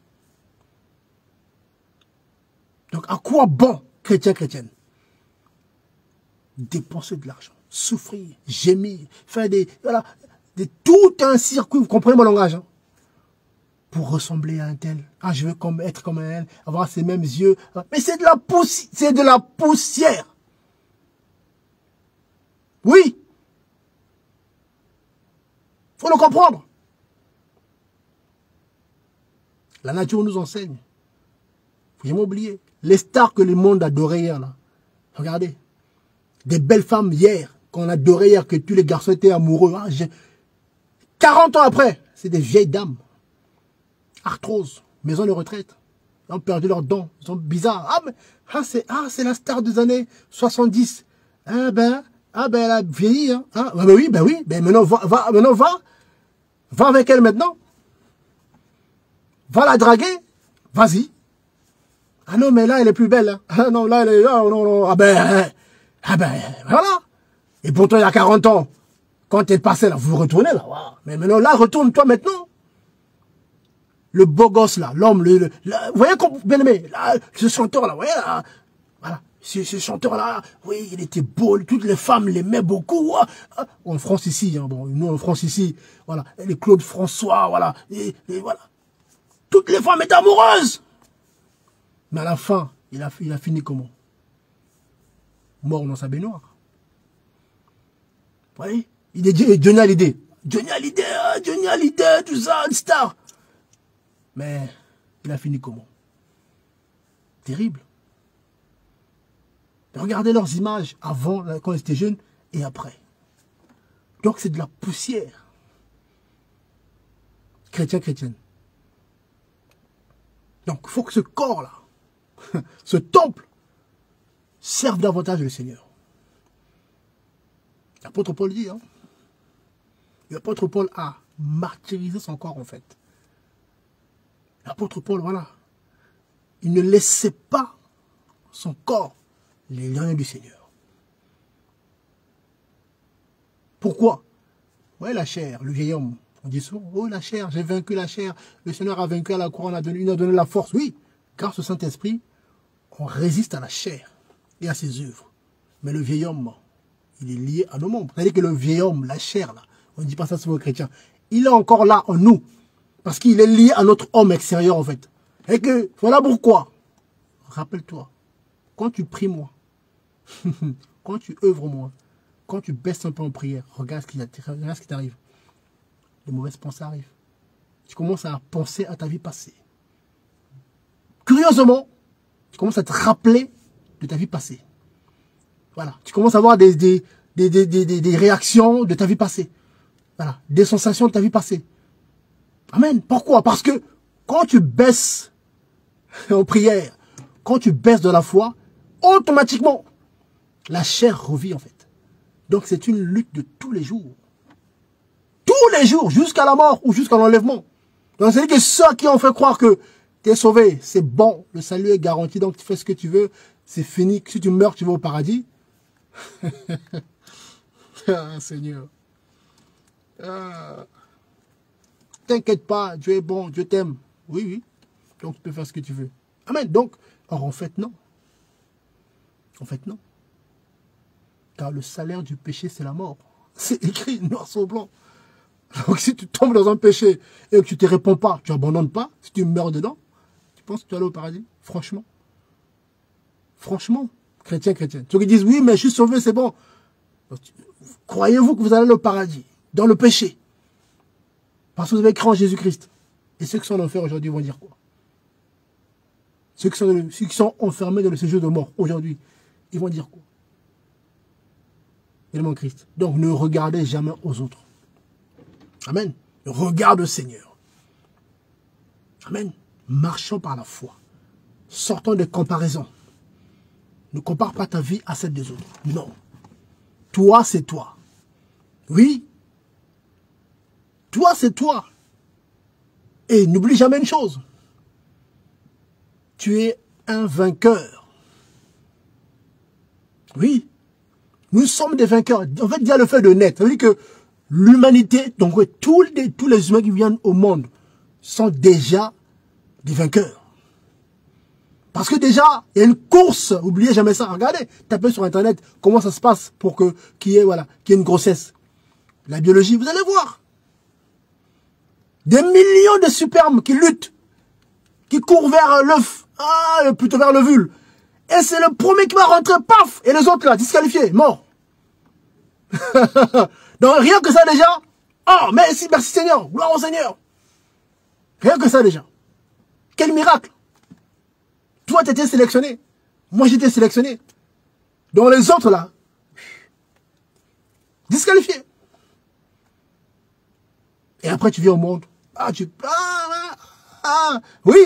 Donc, à quoi bon, chrétienne, dépenser de l'argent, souffrir, gémir, faire tout un circuit, vous comprenez mon langage, hein, pour ressembler à un tel. Ah, je veux être comme elle, avoir ses mêmes yeux. Mais c'est de la poussière. Oui. Faut le comprendre. La nature nous enseigne. Faut jamais oublier. Les stars que le monde adorait hier, là. Regardez. Des belles femmes hier, qu'on adorait hier, que tous les garçons étaient amoureux. Hein, 40 ans après, c'est des vieilles dames. Arthrose, maison de retraite. Ils ont perdu leurs dents. Ils sont bizarres. C'est la star des années 70. Elle a vieilli. Hein. Oui. Ben maintenant, va avec elle maintenant. Va la draguer. Vas-y. Ah non, mais là, elle est plus belle. Hein. Ah non, là, elle est là. Non. Voilà. Et pour toi, il y a 40 ans, quand tu es passé là, vous retournez là. Wow. Mais maintenant, là, retourne-toi maintenant. Le beau gosse là, l'homme, vous voyez, bien aimé, là, ce chanteur là, vous voyez là, voilà. Ce chanteur là, oui, il était beau, toutes les femmes l'aimaient beaucoup. En France ici, hein, bon, nous en France ici, voilà, les Claude François, voilà, et voilà. Toutes les femmes étaient amoureuses. Mais à la fin, il a fini comment? Mort dans sa baignoire. Vous voyez? Il est Johnny Hallyday. Johnny Hallyday, tout ça, une star. Mais il a fini comment? Terrible. Regardez leurs images avant, quand ils étaient jeunes, et après. Donc c'est de la poussière. Chrétienne. Donc il faut que ce corps-là, ce temple, serve davantage le Seigneur. L'apôtre Paul dit, hein, l'apôtre Paul a martyrisé son corps en fait. L'apôtre Paul, voilà, il ne laissait pas son corps les liens du Seigneur. Pourquoi? Ouais, la chair, le vieil homme. On dit souvent, oh la chair, j'ai vaincu la chair. Le Seigneur a vaincu à la croix, il a donné la force. Oui, grâce au Saint-Esprit, on résiste à la chair et à ses œuvres. Mais le vieil homme, il est lié à nos membres. C'est-à-dire que le vieil homme, la chair, là, on ne dit pas ça souvent aux chrétiens, il est encore là en nous. Parce qu'il est lié à notre homme extérieur, en fait. Et que, voilà pourquoi. Rappelle-toi, quand tu pries moins, quand tu œuvres moins, quand tu baisses un peu en prière, regarde ce qui t'arrive. Les mauvaises pensées arrivent. Tu commences à penser à ta vie passée. Curieusement, tu commences à te rappeler de ta vie passée. Voilà. Tu commences à avoir des réactions de ta vie passée. Voilà. Des sensations de ta vie passée. Amen. Pourquoi? Parce que quand tu baisses en prière, quand tu baisses de la foi, automatiquement, la chair revit en fait. Donc c'est une lutte de tous les jours. Tous les jours, jusqu'à la mort ou jusqu'à l'enlèvement. Donc c'est-à-dire que ceux qui ont fait croire que tu es sauvé, c'est bon, le salut est garanti, donc tu fais ce que tu veux, c'est fini. Si tu meurs, tu vas au paradis. Ah, Seigneur. T'inquiète pas, Dieu est bon, Dieu t'aime. Oui. Donc tu peux faire ce que tu veux. Amen. Donc, or en fait, non. En fait, non. Car le salaire du péché, c'est la mort. C'est écrit noir sur blanc. Donc si tu tombes dans un péché et que tu ne te réponds pas, tu n'abandonnes pas, si tu meurs dedans, tu penses que tu vas aller au paradis? Franchement. Franchement, chrétien. Ceux qui disent, oui, mais je suis sauvé, c'est bon. Croyez-vous que vous allez au paradis, dans le péché? Parce que vous avez cru en Jésus-Christ. Et ceux qui sont en enfer aujourd'hui vont dire quoi? Ceux qui sont enfermés dans le séjour de mort aujourd'hui, ils vont dire quoi? Élément Christ. Donc ne regardez jamais aux autres. Amen. Regarde le Seigneur. Amen. Marchons par la foi. Sortons des comparaisons. Ne compare pas ta vie à celle des autres. Non. Toi, c'est toi. Oui. Toi, c'est toi. Et n'oublie jamais une chose. Tu es un vainqueur. Oui. Nous sommes des vainqueurs. En fait, il y a le fait de naître. Ça veut dire que l'humanité, donc tous les humains qui viennent au monde sont déjà des vainqueurs. Parce que déjà, il y a une course. N'oubliez jamais ça. Regardez, tapez sur Internet comment ça se passe pour qu'il y ait une grossesse. La biologie, vous allez voir. Des millions de spermes qui luttent, qui courent vers l'œuf, plutôt vers l'ovule. Et c'est le premier qui va rentrer, paf, et les autres là, disqualifiés, morts. Donc rien que ça déjà, oh, merci Seigneur, gloire au Seigneur. Rien que ça déjà. Quel miracle. Toi, tu étais sélectionné. Moi, j'étais sélectionné. Donc les autres là, disqualifiés. Et après, tu viens au monde. Oui.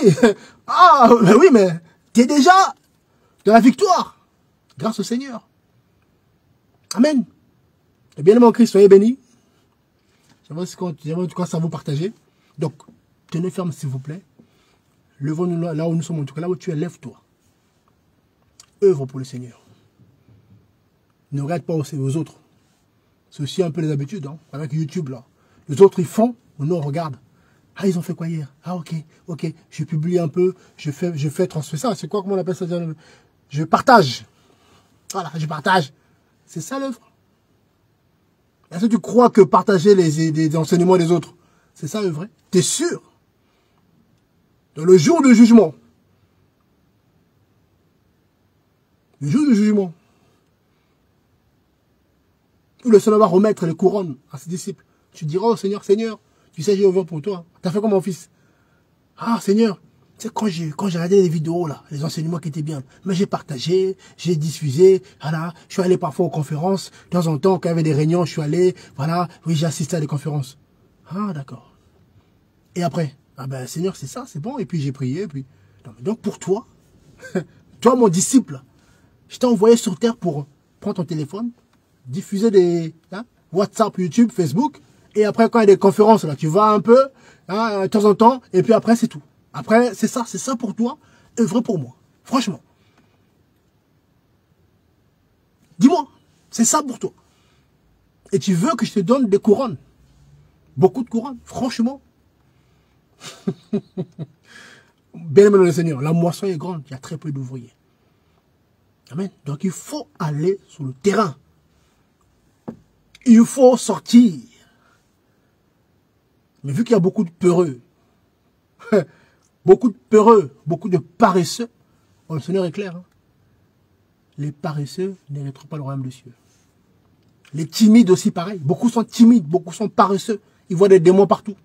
Oui, mais tu es déjà dans la victoire. Grâce au Seigneur. Amen. Et bien, mon Christ, soyez bénis. J'aimerais en tout cas ça vous partager. Donc, tenez ferme, s'il vous plaît. Levons-nous là où nous sommes, en tout cas, là où tu es, lève-toi. Œuvre pour le Seigneur. Ne regarde pas aussi aux autres. C'est aussi un peu les habitudes, hein, avec YouTube, là. Les autres, ils font, nous, on regarde. Ah, ils ont fait quoi hier? Ah, ok, je publie un peu, je fais transférer ça. C'est quoi, comment on appelle ça? Je partage. Voilà, je partage. C'est ça l'œuvre. Est-ce que tu crois que partager les enseignements des autres, c'est ça le vrai? T'es sûr? Dans le jour du jugement. Le jour du jugement. Où le Seigneur va remettre les couronnes à ses disciples. Tu diras au Seigneur, Seigneur, tu sais, j'ai ouvert pour toi. T'as fait comme mon fils. Ah, Seigneur, tu sais, quand j'ai regardé les vidéos, là, les enseignements qui étaient bien, mais j'ai partagé, j'ai diffusé, voilà, je suis allé parfois aux conférences, de temps en temps, quand il y avait des réunions, je suis allé, voilà, oui, j'ai assisté à des conférences. Ah, d'accord. Et après, ah ben, Seigneur, c'est ça, c'est bon, et puis j'ai prié, et puis... Non, mais donc, pour toi, toi, mon disciple, je t'ai envoyé sur terre pour prendre ton téléphone, diffuser des WhatsApp, YouTube, Facebook, et après, quand il y a des conférences, là, tu vas un peu, de temps en temps, et puis après, c'est tout. Après, c'est ça pour toi, œuvrer pour moi. Franchement. Dis-moi, c'est ça pour toi. Et tu veux que je te donne des couronnes. Beaucoup de couronnes, franchement. Bien aimé le Seigneur, la moisson est grande, il y a très peu d'ouvriers. Amen. Donc il faut aller sur le terrain. Il faut sortir. Mais vu qu'il y a beaucoup de peureux, beaucoup de paresseux, le Seigneur est clair. Hein? Les paresseux n'hériteront pas le royaume des cieux. Les timides aussi, pareil. Beaucoup sont timides, beaucoup sont paresseux. Ils voient des démons partout.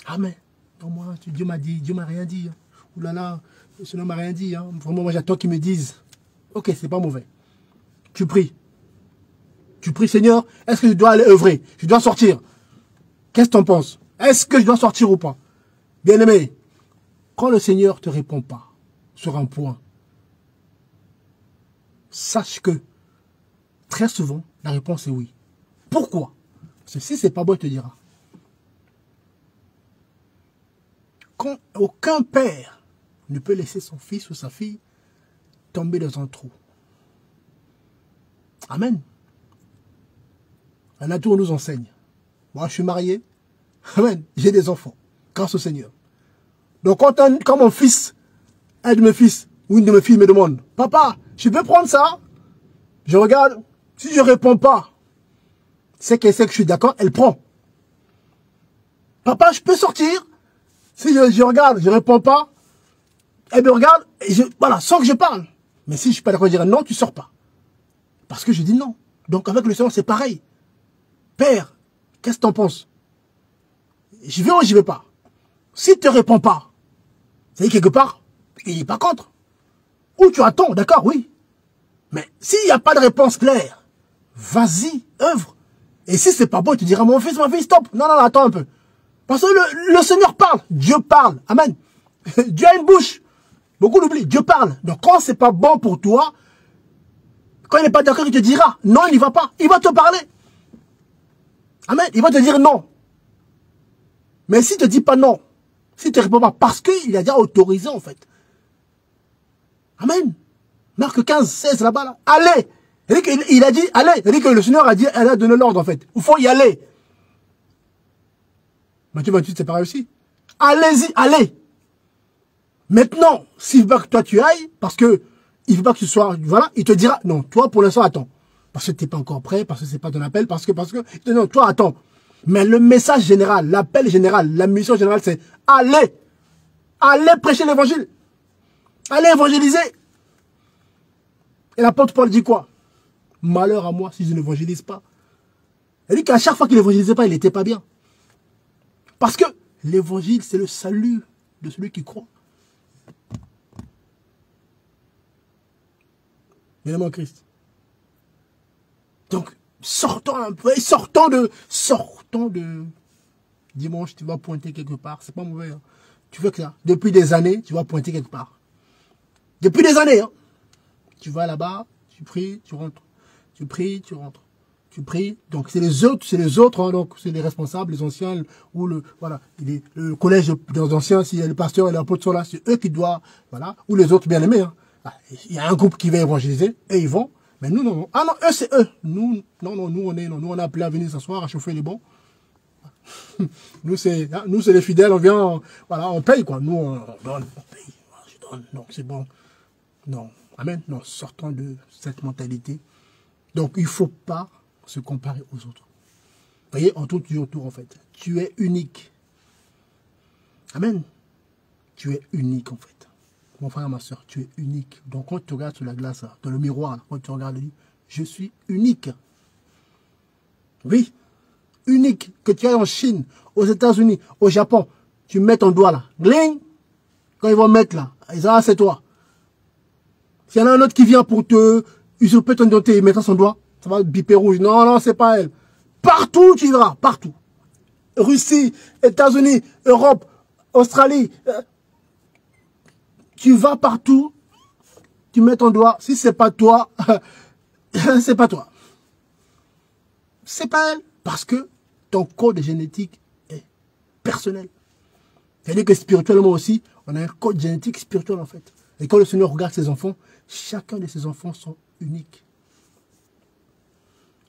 Ah mais, non, moi, Dieu m'a dit, Dieu m'a rien dit. Hein. Ouh là là, le Seigneur m'a rien dit. Hein. Vraiment, moi j'attends qu'ils me disent. Ok, c'est pas mauvais. Tu pries. Tu pries, Seigneur, est-ce que je dois aller œuvrer? Je dois sortir. Qu'est-ce que tu en penses? Est-ce que je dois sortir ou pas? Bien-aimé, quand le Seigneur ne te répond pas sur un point, sache que très souvent, la réponse est oui. Pourquoi? Parce que si c'est pas bon, il te dira. Quand aucun père ne peut laisser son fils ou sa fille tomber dans un trou. Amen. La nature nous enseigne. Moi, je suis marié. Amen. J'ai des enfants. Grâce au Seigneur. Donc, quand mon fils, un de mes fils ou une de mes filles me demande, papa, je peux prendre ça? Je regarde. Si je ne réponds pas, c'est qu'elle sait que je suis d'accord, elle prend. Papa, je peux sortir? Si je regarde, je ne réponds pas, elle me regarde, et voilà, sans que je parle. Mais si je ne suis pas d'accord, je dirais non, tu ne sors pas. Parce que je dis non. Donc avec le Seigneur, c'est pareil. Père, qu'est-ce que tu en penses? j'y vais ou j'y vais pas. S'il te répond pas, c'est-à-dire quelque part, il n'est pas contre. Ou tu attends, d'accord, oui. Mais s'il n'y a pas de réponse claire, vas-y, œuvre. Et si c'est pas bon, tu diras, mon fils, ma fille, stop. Non, non, attends un peu. Parce que le Seigneur parle, Dieu parle. Amen. Dieu a une bouche. Beaucoup l'oublient, Dieu parle. Donc quand c'est pas bon pour toi, quand il n'est pas d'accord, il te dira, non, il n'y va pas. Il va te parler. Amen. Il va te dire non. Mais s'il ne te dit pas non, s'il ne te répond pas, parce qu'il a déjà autorisé en fait. Amen. Marc 15, 16 là-bas, là. Allez. Il a dit, allez. Il dit que le Seigneur a dit, elle a donné l'ordre en fait. Il faut y aller. Matthieu 28, c'est pareil aussi. Allez-y, allez. Maintenant, s'il veut pas que toi tu ailles, parce que il veut pas que tu sois, voilà, il te dira, non, toi pour l'instant attends. Parce que tu n'es pas encore prêt, parce que c'est pas ton appel, parce que, non, toi attends. Mais le message général, l'appel général, la mission générale, c'est allez. Allez prêcher l'évangile. Allez évangéliser. Et l'apôtre Paul dit quoi? Malheur à moi si je n'évangélise pas. Il dit qu'à chaque fois qu'il n'évangélisait pas, il n'était pas bien. Parce que l'évangile, c'est le salut de celui qui croit. Bien-aimé en Christ. Donc, sortons un peu, sortons de dimanche, tu vas pointer quelque part. C'est pas mauvais. Hein. Tu veux que ça, depuis des années, tu vas pointer quelque part. Depuis des années, hein. Tu vas là-bas, tu pries, tu rentres. Tu pries, tu rentres. Tu pries. Donc, c'est les autres, hein, donc, c'est les responsables, les anciens, ou le collège des anciens, si le pasteur et l'apôtre sont là, c'est eux qui doivent, voilà, ou les autres bien-aimés, hein. Il y a un groupe qui va évangéliser, et ils vont. Mais nous, non, non. Ah non, eux, c'est eux. Nous, non, non, nous, on est appelés à venir s'asseoir, à chauffer les bons. Nous, c'est les fidèles, on vient, voilà, on paye, quoi. Nous, on donne, on paye. Je donne, non, c'est bon. Non. Amen. Non, sortons de cette mentalité. Donc, il ne faut pas se comparer aux autres. Vous voyez, on tourne toujours autour, en fait. Tu es unique. Amen. Tu es unique, en fait. Mon frère, ma soeur, tu es unique. Donc, quand tu regardes sur la glace, là, dans le miroir, là, quand tu regardes, dis, je suis unique. Oui, unique. Que tu ailles en Chine, aux États-Unis, au Japon, tu mets ton doigt là. Gling. Quand ils vont mettre là, ils disent, ah, c'est toi. S'il y en a un autre qui vient pour te usurper ton identité et mettre son doigt, ça va biper rouge. Non, non, c'est pas elle. Partout, tu iras, partout. Russie, États-Unis, Europe, Australie. Tu vas partout, tu mets ton doigt. Si c'est pas toi, c'est pas toi. C'est pas elle. Parce que ton code génétique est personnel. C'est-à-dire que spirituellement aussi, on a un code génétique spirituel en fait. Et quand le Seigneur regarde ses enfants, chacun de ses enfants sont uniques.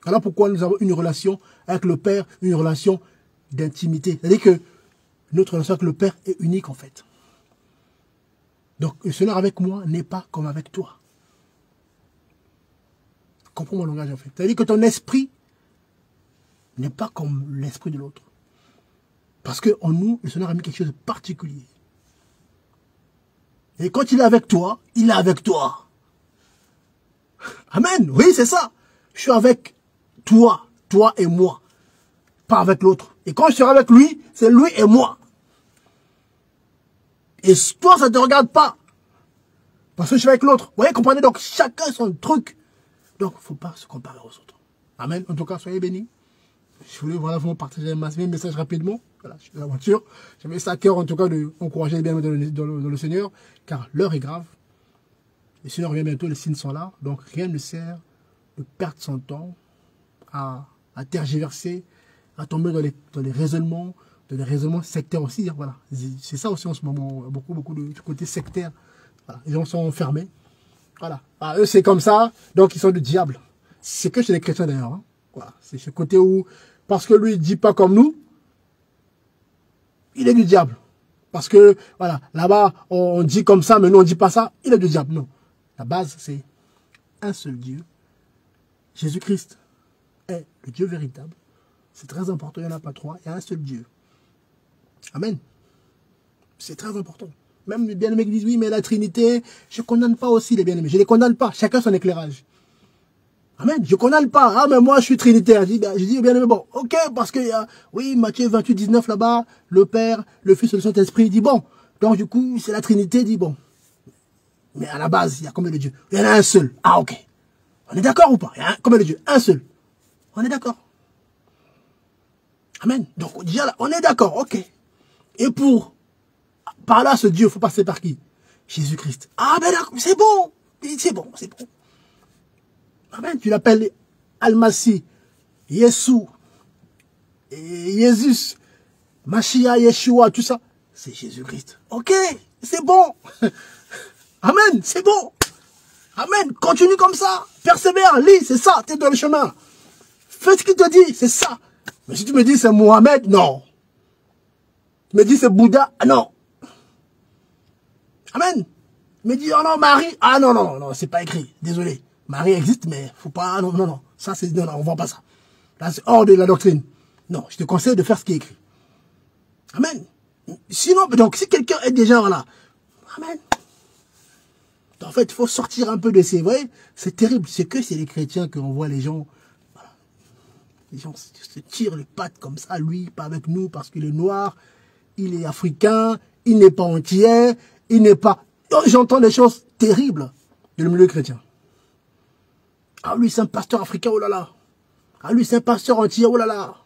Alors pourquoi nous avons une relation avec le Père, une relation d'intimité. C'est-à-dire que notre relation avec le Père est unique en fait. Donc le Seigneur avec moi n'est pas comme avec toi. Comprends mon langage en fait. C'est-à-dire que ton esprit n'est pas comme l'esprit de l'autre. Parce qu'en nous, le Seigneur a mis quelque chose de particulier. Et quand il est avec toi, il est avec toi. Amen. Oui, c'est ça. Je suis avec toi, toi et moi. Pas avec l'autre. Et quand je serai avec lui, c'est lui et moi. Et toi, ça ne te regarde pas. Parce que je suis avec l'autre. Vous voyez, comprenez? Donc, chacun son truc. Donc, il ne faut pas se comparer aux autres. Amen. En tout cas, soyez bénis. Je voulais voilà, vous partager un message rapidement. Voilà, je suis dans la voiture. J'avais ça à cœur, en tout cas, d'encourager les bien-aimés dans le Seigneur. Car l'heure est grave. Le Seigneur revient bientôt, les signes sont là. Donc, rien ne sert de perdre son temps à tergiverser, à tomber dans les raisonnements sectaires aussi. Hein, voilà. C'est ça aussi en ce moment, beaucoup de côté sectaire. Voilà. Les gens sont enfermés. Voilà. Ah, eux, c'est comme ça, donc ils sont du diable. C'est que chez les chrétiens d'ailleurs. Hein. Voilà. C'est ce côté où, parce que lui, il ne dit pas comme nous, il est du diable. Parce que, voilà, là-bas, on dit comme ça, mais nous, on ne dit pas ça, il est du diable. Non. La base, c'est un seul Dieu. Jésus-Christ est le Dieu véritable. C'est très important, il n'y en a pas trois, il y a un seul Dieu. Amen. C'est très important. Même les bien-aimés qui disent, oui, mais la Trinité, je ne condamne pas aussi les bien-aimés. Je ne les condamne pas, chacun son éclairage. Amen. Je connais pas. Ah, mais moi, je suis trinitaire. Je dis bien aimé, bon, ok, parce que, oui, Matthieu 28, 19 là-bas, le Père, le Fils et le Saint-Esprit, il dit bon. Donc, du coup, c'est la Trinité, il dit bon. Mais à la base, il y a combien de dieux? Il y en a un seul. Ah, ok. On est d'accord ou pas? Il y a combien de dieux? Un seul. On est d'accord. Amen. Donc, déjà là, on est d'accord, ok. Et pour parler à ce Dieu, il faut passer par qui? Jésus-Christ. Ah, ben d'accord, c'est bon. C'est bon, c'est bon. Amen. Tu l'appelles Al-Masih, Yeshua, Jésus, Mashiach, Yeshua, tout ça. C'est Jésus-Christ. Ok, c'est bon. Amen, c'est bon. Amen, continue comme ça. Persévère, lis, c'est ça, tu es dans le chemin. Fais ce qu'il te dit, c'est ça. Mais si tu me dis c'est Mohamed, non. Tu me dis c'est Bouddha, non. Amen. Tu me dis, oh non, Marie, ah non, non, non, c'est pas écrit, désolé. Marie existe, mais faut pas, non, non, non. Ça, c'est, non, non, on voit pas ça. Là, c'est hors de la doctrine. Non, je te conseille de faire ce qui est écrit. Amen. Sinon, donc, si quelqu'un est déjà, voilà. Amen. En fait, il faut sortir un peu de ces, vous voyez, c'est terrible. C'est que c'est les chrétiens qu'on voit les gens, voilà. Les gens se tirent les pattes comme ça, lui, pas avec nous, parce qu'il est noir, il est africain, il n'est pas entier, il n'est pas... J'entends des choses terribles dans le milieu chrétien. Ah, lui, c'est un pasteur africain, oh là là. Ah, lui, c'est un pasteur entier, oh là là.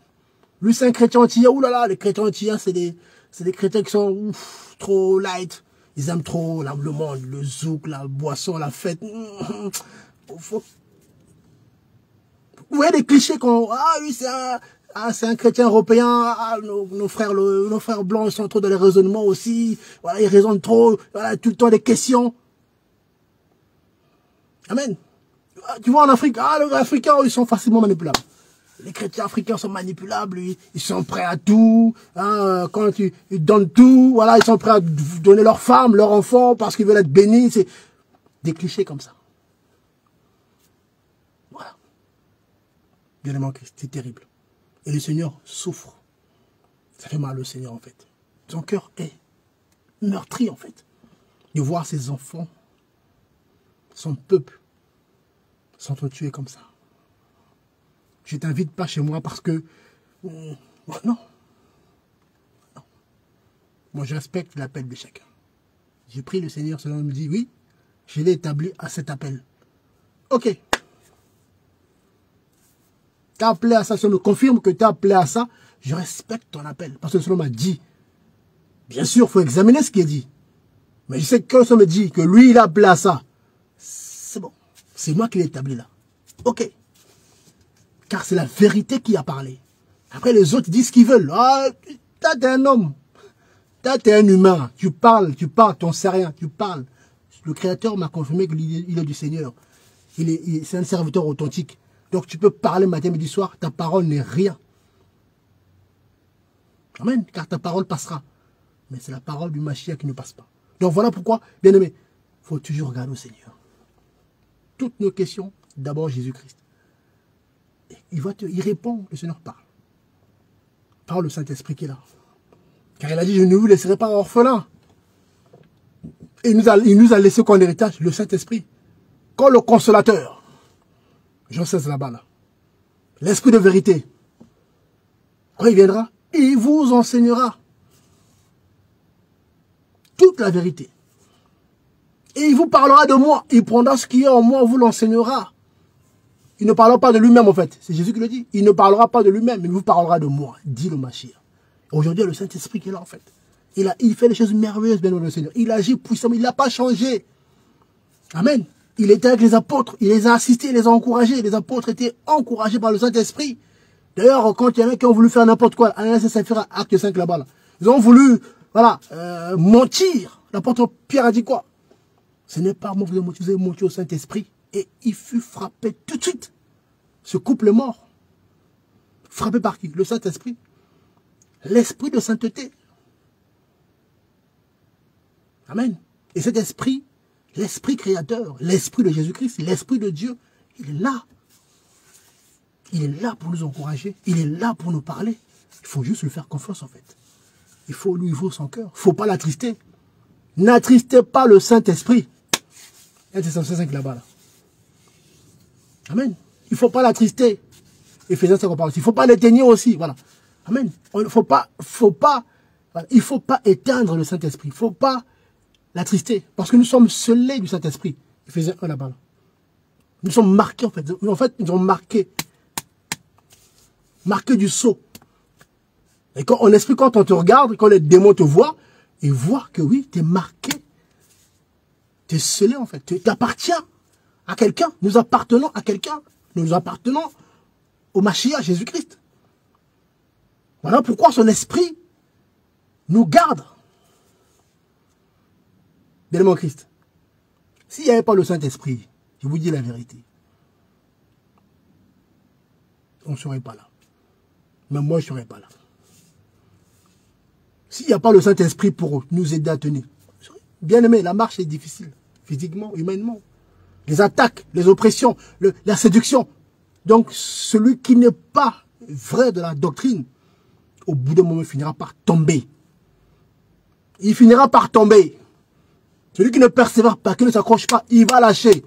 Lui, c'est un chrétien entier, oh là là. Les chrétiens entiers, c'est des chrétiens qui sont ouf, trop light. Ils aiment trop le monde, le zouk, la boisson, la fête. Vous voyez des clichés qu'on... Ah, oui, c'est un chrétien européen. Ah, nos frères blancs, ils sont trop dans les raisonnements aussi. Voilà, ils raisonnent trop. Voilà, tout le temps des questions. Amen. Tu vois en Afrique, ah, les Africains, ils sont facilement manipulables. Les chrétiens africains sont manipulables, ils sont prêts à tout. Hein, quand ils donnent tout, voilà, ils sont prêts à donner leur femme, leur enfant, parce qu'ils veulent être bénis. C'est des clichés comme ça. Voilà. Bien aimé en Christ, c'est terrible. Et le Seigneur souffre. Ça fait mal au Seigneur, en fait. Son cœur est meurtri, en fait, de voir ses enfants, son peuple, s'entretuer comme ça. Je t'invite pas chez moi parce que... non. Non. Moi, je respecte l'appel de chacun. J'ai pris le Seigneur, selon me dit, oui, je l'ai établi à cet appel. Ok. Tu as appelé à ça, ça me confirme que tu as appelé à ça, je respecte ton appel. Parce que le Seigneur m'a dit, bien sûr, il faut examiner ce qui est dit. Mais je sais que quand le Seigneur me dit que lui, il a appelé à ça, c'est bon. C'est moi qui l'ai établi là. Ok. Car c'est la vérité qui a parlé. Après, les autres disent ce qu'ils veulent. Ah, toi, t'es un homme. Toi, t'es un humain. Tu parles, t'en sais rien, tu parles. Le Créateur m'a confirmé qu'il est du Seigneur. C'est un serviteur authentique. Donc, tu peux parler matin, midi, soir. Ta parole n'est rien. Amen. Car ta parole passera. Mais c'est la parole du Mashiach qui ne passe pas. Donc, voilà pourquoi, bien aimé, il faut toujours regarder au Seigneur. Toutes nos questions, d'abord Jésus-Christ. Il répond, le Seigneur parle. Par le Saint-Esprit qui est là. Car il a dit, je ne vous laisserai pas orphelins. Et il nous a laissé comme héritage le Saint-Esprit. Comme le consolateur. Jean 16 là-bas, là. L'Esprit de vérité. Quand il viendra, il vous enseignera toute la vérité. Et il vous parlera de moi. Il prendra ce qui est en moi, vous l'enseignera. Il ne parlera pas de lui-même, en fait. C'est Jésus qui le dit. Il ne parlera pas de lui-même, il vous parlera de moi, dit le Mashiach. Aujourd'hui, il y a le Saint-Esprit qui est là, en fait. Il fait des choses merveilleuses, bien le Seigneur. Il agit puissamment, il n'a pas changé. Amen. Il était avec les apôtres, il les a assistés, il les a encouragés. Les apôtres étaient encouragés par le Saint-Esprit. D'ailleurs, quand il y en a qui ont voulu faire n'importe quoi, Ananias et Saphira, acte 5 là-bas, là, ils ont voulu, voilà, mentir. L'apôtre Pierre a dit quoi? Ce n'est pas moi que vous avez menti au Saint-Esprit. Et il fut frappé tout de suite. Ce couple est mort. Frappé par qui? Le Saint-Esprit. L'Esprit de sainteté. Amen. Et cet esprit, l'Esprit créateur, l'Esprit de Jésus-Christ, l'Esprit de Dieu, il est là. Il est là pour nous encourager. Il est là pour nous parler. Il faut juste lui faire confiance, en fait. Il faut lui ouvrir son cœur. Il ne faut pas l'attrister. N'attristez pas le Saint-Esprit. C'est 5 là-bas, là. Amen. Il ne faut pas l'attrister. Éphésiens 5, on parle aussi. Il ne faut pas l'éteigner aussi. Voilà. Amen. Il ne faut pas éteindre le Saint-Esprit. Il ne faut pas l'attrister. Parce que nous sommes scellés du Saint-Esprit. Éphésiens 1 là-bas. Nous sommes marqués en fait. En fait, nous sommes marqués. Marqués du sceau. Et quand en esprit, quand on te regarde, quand les démons te voient, ils voient que oui, tu es marqué. Tu es scellé en fait. Tu appartiens à quelqu'un. Nous appartenons à quelqu'un. Nous appartenons au Mashiach, Jésus-Christ. Voilà pourquoi son esprit nous garde. Bien-aimé en Christ. S'il n'y avait pas le Saint-Esprit, je vous dis la vérité, on ne serait pas là. Même moi, je ne serais pas là. S'il n'y a pas le Saint-Esprit pour nous aider à tenir, bien aimé, la marche est difficile, physiquement, humainement. Les attaques, les oppressions, la séduction. Donc, celui qui n'est pas vrai de la doctrine, au bout d'un moment, il finira par tomber. Il finira par tomber. Celui qui ne persévère pas, qui ne s'accroche pas, il va lâcher.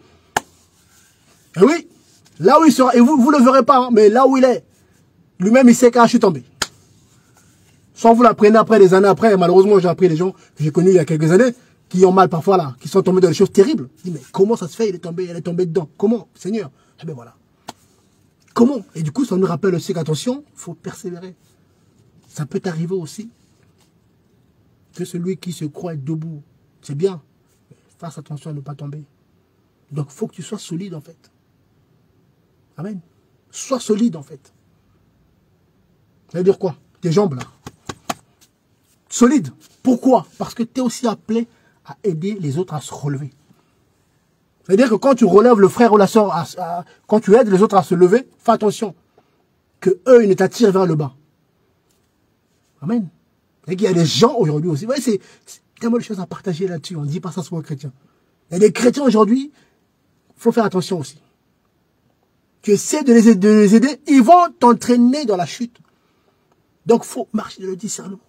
Et oui, là où il sera, et vous ne le verrez pas, hein, mais là où il est, lui-même, il sait quand je suis tombé. Soit vous l'apprenez après, des années après, et malheureusement, j'ai appris des gens que j'ai connus il y a quelques années, qui ont mal parfois là, qui sont tombés dans des choses terribles. Je dis, mais comment ça se fait, elle est tombée dedans? Comment, Seigneur? Eh bien voilà. Comment? Et du coup, ça nous rappelle aussi qu'attention, il faut persévérer. Ça peut arriver aussi que celui qui se croit être debout, c'est bien, fasse attention à ne pas tomber. Donc, il faut que tu sois solide en fait. Amen. Sois solide en fait. Ça veut dire quoi? Tes jambes là. Solide. Pourquoi? Parce que tu es aussi appelé à aider les autres à se relever. C'est-à-dire que quand tu relèves le frère ou la soeur, quand tu aides les autres à se lever, fais attention que eux, ils ne t'attirent vers le bas. Amen. Et qu'il y a des gens aujourd'hui aussi. Vous voyez, c'est tellement de choses à partager là-dessus. On ne dit pas ça souvent aux chrétiens. Il y a des chrétiens aujourd'hui, il faut faire attention aussi. Tu essaies de les aider, ils vont t'entraîner dans la chute. Donc, il faut marcher dans le discernement.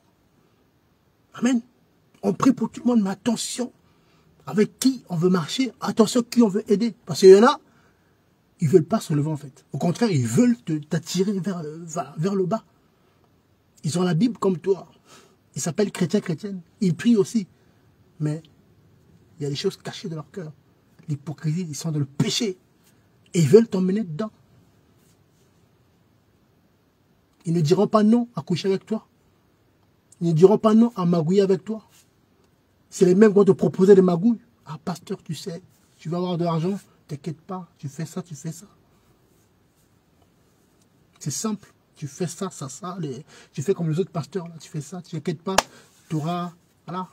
Amen. On prie pour tout le monde, mais attention avec qui on veut marcher, attention qui on veut aider. Parce qu'il y en a, ils ne veulent pas se lever en fait. Au contraire, ils veulent t'attirer vers le bas. Ils ont la Bible comme toi. Ils s'appellent chrétiens. Ils prient aussi. Mais il y a des choses cachées dans leur cœur. L'hypocrisie, ils sont dans le péché. Et ils veulent t'emmener dedans. Ils ne diront pas non à coucher avec toi. Ils ne diront pas non à magouiller avec toi. C'est les mêmes qui vont te proposer des magouilles. Ah, pasteur, tu sais, tu vas avoir de l'argent, t'inquiète pas, tu fais ça, tu fais ça. C'est simple. Tu fais ça, tu fais comme les autres pasteurs, là, tu fais ça, tu t'inquiètes pas, tu auras voilà,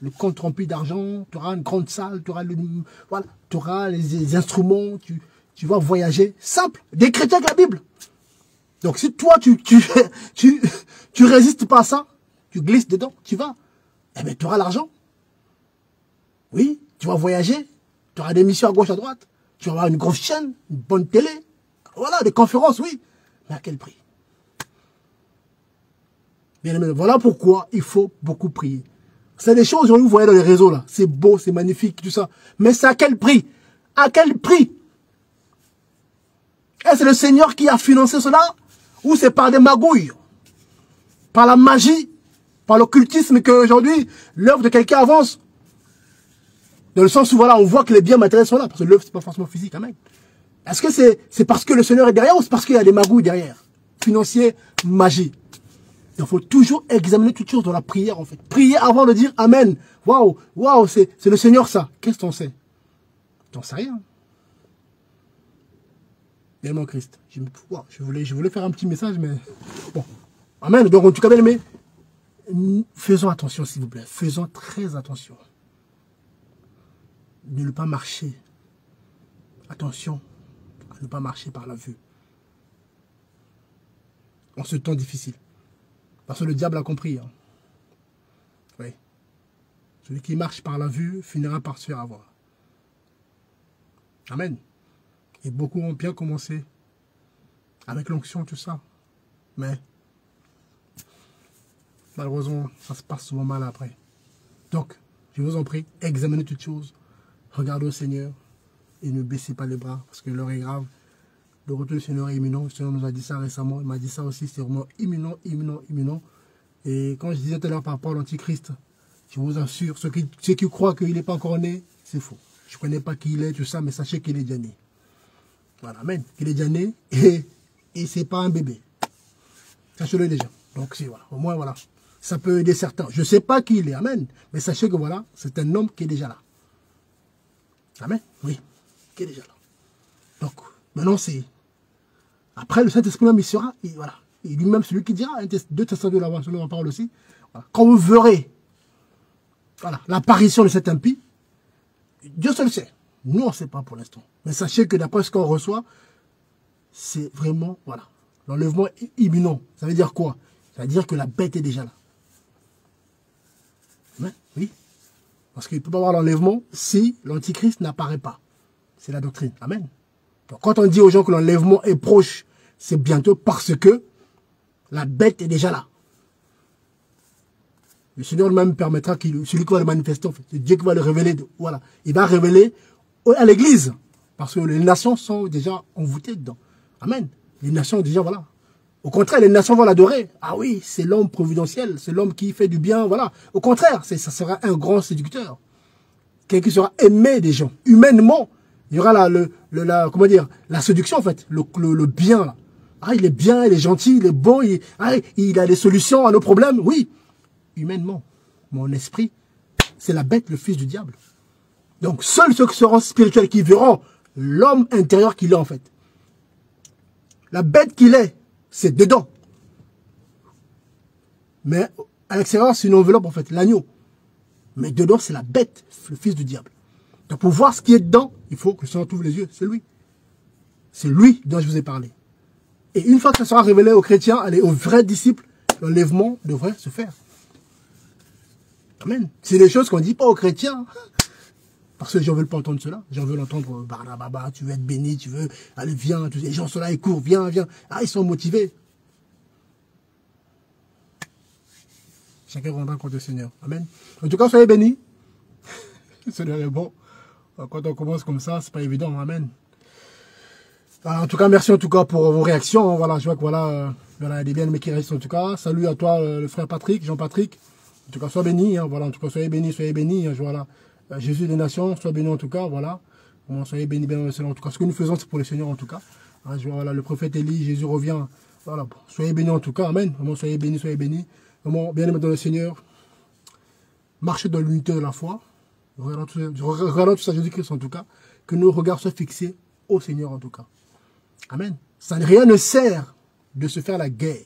le compte rempli d'argent, tu auras une grande salle, tu auras, les instruments, tu vas voyager. Simple, des chrétiens avec la Bible. Donc si toi, tu résistes pas à ça, tu glisses dedans, tu vas, eh bien tu auras l'argent. Oui, tu vas voyager, tu auras des missions à gauche, à droite, tu vas avoir une grosse chaîne, une bonne télé, voilà, des conférences, oui. Mais à quel prix? Bien aimé, voilà pourquoi il faut beaucoup prier. C'est des choses que vous voyez dans les réseaux là, c'est beau, c'est magnifique, tout ça. Mais c'est à quel prix? À quel prix? Est-ce que c'est le Seigneur qui a financé cela? Ou c'est par des magouilles? Par la magie? Par l'occultisme qu'aujourd'hui, l'œuvre de quelqu'un avance? Dans le sens où voilà, on voit que les biens matériels sont là, parce que l'œuvre, c'est pas forcément physique, hein, mec. Est-ce que c'est parce que le Seigneur est derrière ou c'est parce qu'il y a des magouilles derrière? Financier, magie. Il faut toujours examiner toutes choses dans la prière, en fait. Prier avant de dire Amen. Waouh, waouh, c'est le Seigneur, ça. Qu'est-ce que t'en sais? T'en sais rien. Bien mon Christ. Je voulais faire un petit message, mais bon. Amen. Donc, en tout cas, bien aimé, faisons attention, s'il vous plaît. Faisons très attention. De ne pas marcher. Attention à ne pas marcher par la vue. En ce temps difficile. Parce que le diable a compris. Hein. Oui. Celui qui marche par la vue finira par se faire avoir. Amen. Et beaucoup ont bien commencé avec l'onction, tout ça. Mais malheureusement, ça se passe souvent mal après. Donc, je vous en prie, examinez toutes choses. Regardez au Seigneur et ne baissez pas les bras parce que l'heure est grave. Le retour du Seigneur est imminent. Le Seigneur nous a dit ça récemment. Il m'a dit ça aussi. C'est vraiment imminent, imminent, imminent. Et quand je disais tout à l'heure par rapport à l'Antichrist, je vous assure, ceux qui croient qu'il n'est pas encore né, c'est faux. Je ne connais pas qui il est, tout ça, mais sachez qu'il est déjà né. Voilà, amen. Il est déjà né et ce n'est pas un bébé. Sachez-le déjà. Donc, voilà. Au moins, voilà. Ça peut aider certains. Je ne sais pas qui il est, amen. Mais sachez que voilà, c'est un homme qui est déjà là. Amen. Oui, qui est déjà là. Donc, maintenant, c'est... Après, le Saint-Esprit même, il sera, et voilà. Et lui-même, celui qui dira, 2 Thessaloniciens de la selon la parole aussi, voilà. Quand vous verrez, voilà, l'apparition de cet impie, Dieu seul sait. Nous, on ne sait pas pour l'instant. Mais sachez que d'après ce qu'on reçoit, c'est vraiment, voilà, l'enlèvement est imminent. Ça veut dire quoi? Ça veut dire que la bête est déjà là. Amen. Oui. Parce qu'il ne peut pas avoir l'enlèvement si l'Antichrist n'apparaît pas. C'est la doctrine. Amen. Donc, quand on dit aux gens que l'enlèvement est proche, c'est bientôt parce que la bête est déjà là. Le Seigneur même permettra celui qui va le manifester, en fait, c'est Dieu qui va le révéler. Voilà. Il va révéler à l'Église. Parce que les nations sont déjà envoûtées dedans. Amen. Les nations, déjà, voilà. Au contraire, les nations vont l'adorer. Ah oui, c'est l'homme providentiel, c'est l'homme qui fait du bien, voilà. Au contraire, ça sera un grand séducteur. Quelqu'un qui sera aimé des gens. Humainement, il y aura comment dire, la séduction, en fait, le bien, là. Ah, il est bien, il est gentil, il est bon, il a des solutions à nos problèmes. Oui, humainement. Mon esprit, c'est la bête, le fils du diable. Donc, seuls ceux qui seront spirituels, qui verront l'homme intérieur qu'il est, en fait. La bête qu'il est, c'est dedans. Mais à l'extérieur, c'est une enveloppe, en fait, l'agneau. Mais dedans, c'est la bête, le fils du diable. Donc, pour voir ce qui est dedans, il faut que le Seigneur ouvre les yeux. C'est lui. C'est lui dont je vous ai parlé. Et une fois que ça sera révélé aux chrétiens, allez, aux vrais disciples, l'enlèvement devrait se faire. Amen. C'est des choses qu'on ne dit pas aux chrétiens. Parce que les gens ne veulent pas entendre cela. Les gens veulent entendre, bah, tu veux être béni, tu veux, allez, viens. Les gens sont là, ils courent, viens, viens. Ah, ils sont motivés. Chacun rendra compte au Seigneur. Amen. En tout cas, soyez bénis. Le Seigneur est bon. Quand on commence comme ça, c'est pas évident. Amen. En tout cas, merci en tout cas pour vos réactions. Voilà, je vois que voilà, il y en a des bien-aimés qui restent en tout cas. Salut à toi, le frère Patrick, Jean-Patrick. En tout cas, sois béni. Hein, voilà, en tout cas, soyez bénis, soyez bénis. Hein, voilà. Jésus des nations, sois béni en tout cas. Voilà. Bon, soyez bénis, bien dans le Seigneur. En tout cas, ce que nous faisons, c'est pour le Seigneur en tout cas. Hein, je vois, voilà, le prophète Élie, Jésus revient. Voilà, bon, soyez bénis en tout cas. Amen. Vraiment, soyez bénis, soyez bénis. Vraiment, bien aimés dans le Seigneur. Marchez dans l'unité de la foi. Regardons tout ça, Jésus-Christ en tout cas. Que nos regards soient fixés au Seigneur en tout cas. Amen. Ça, rien ne sert de se faire la guerre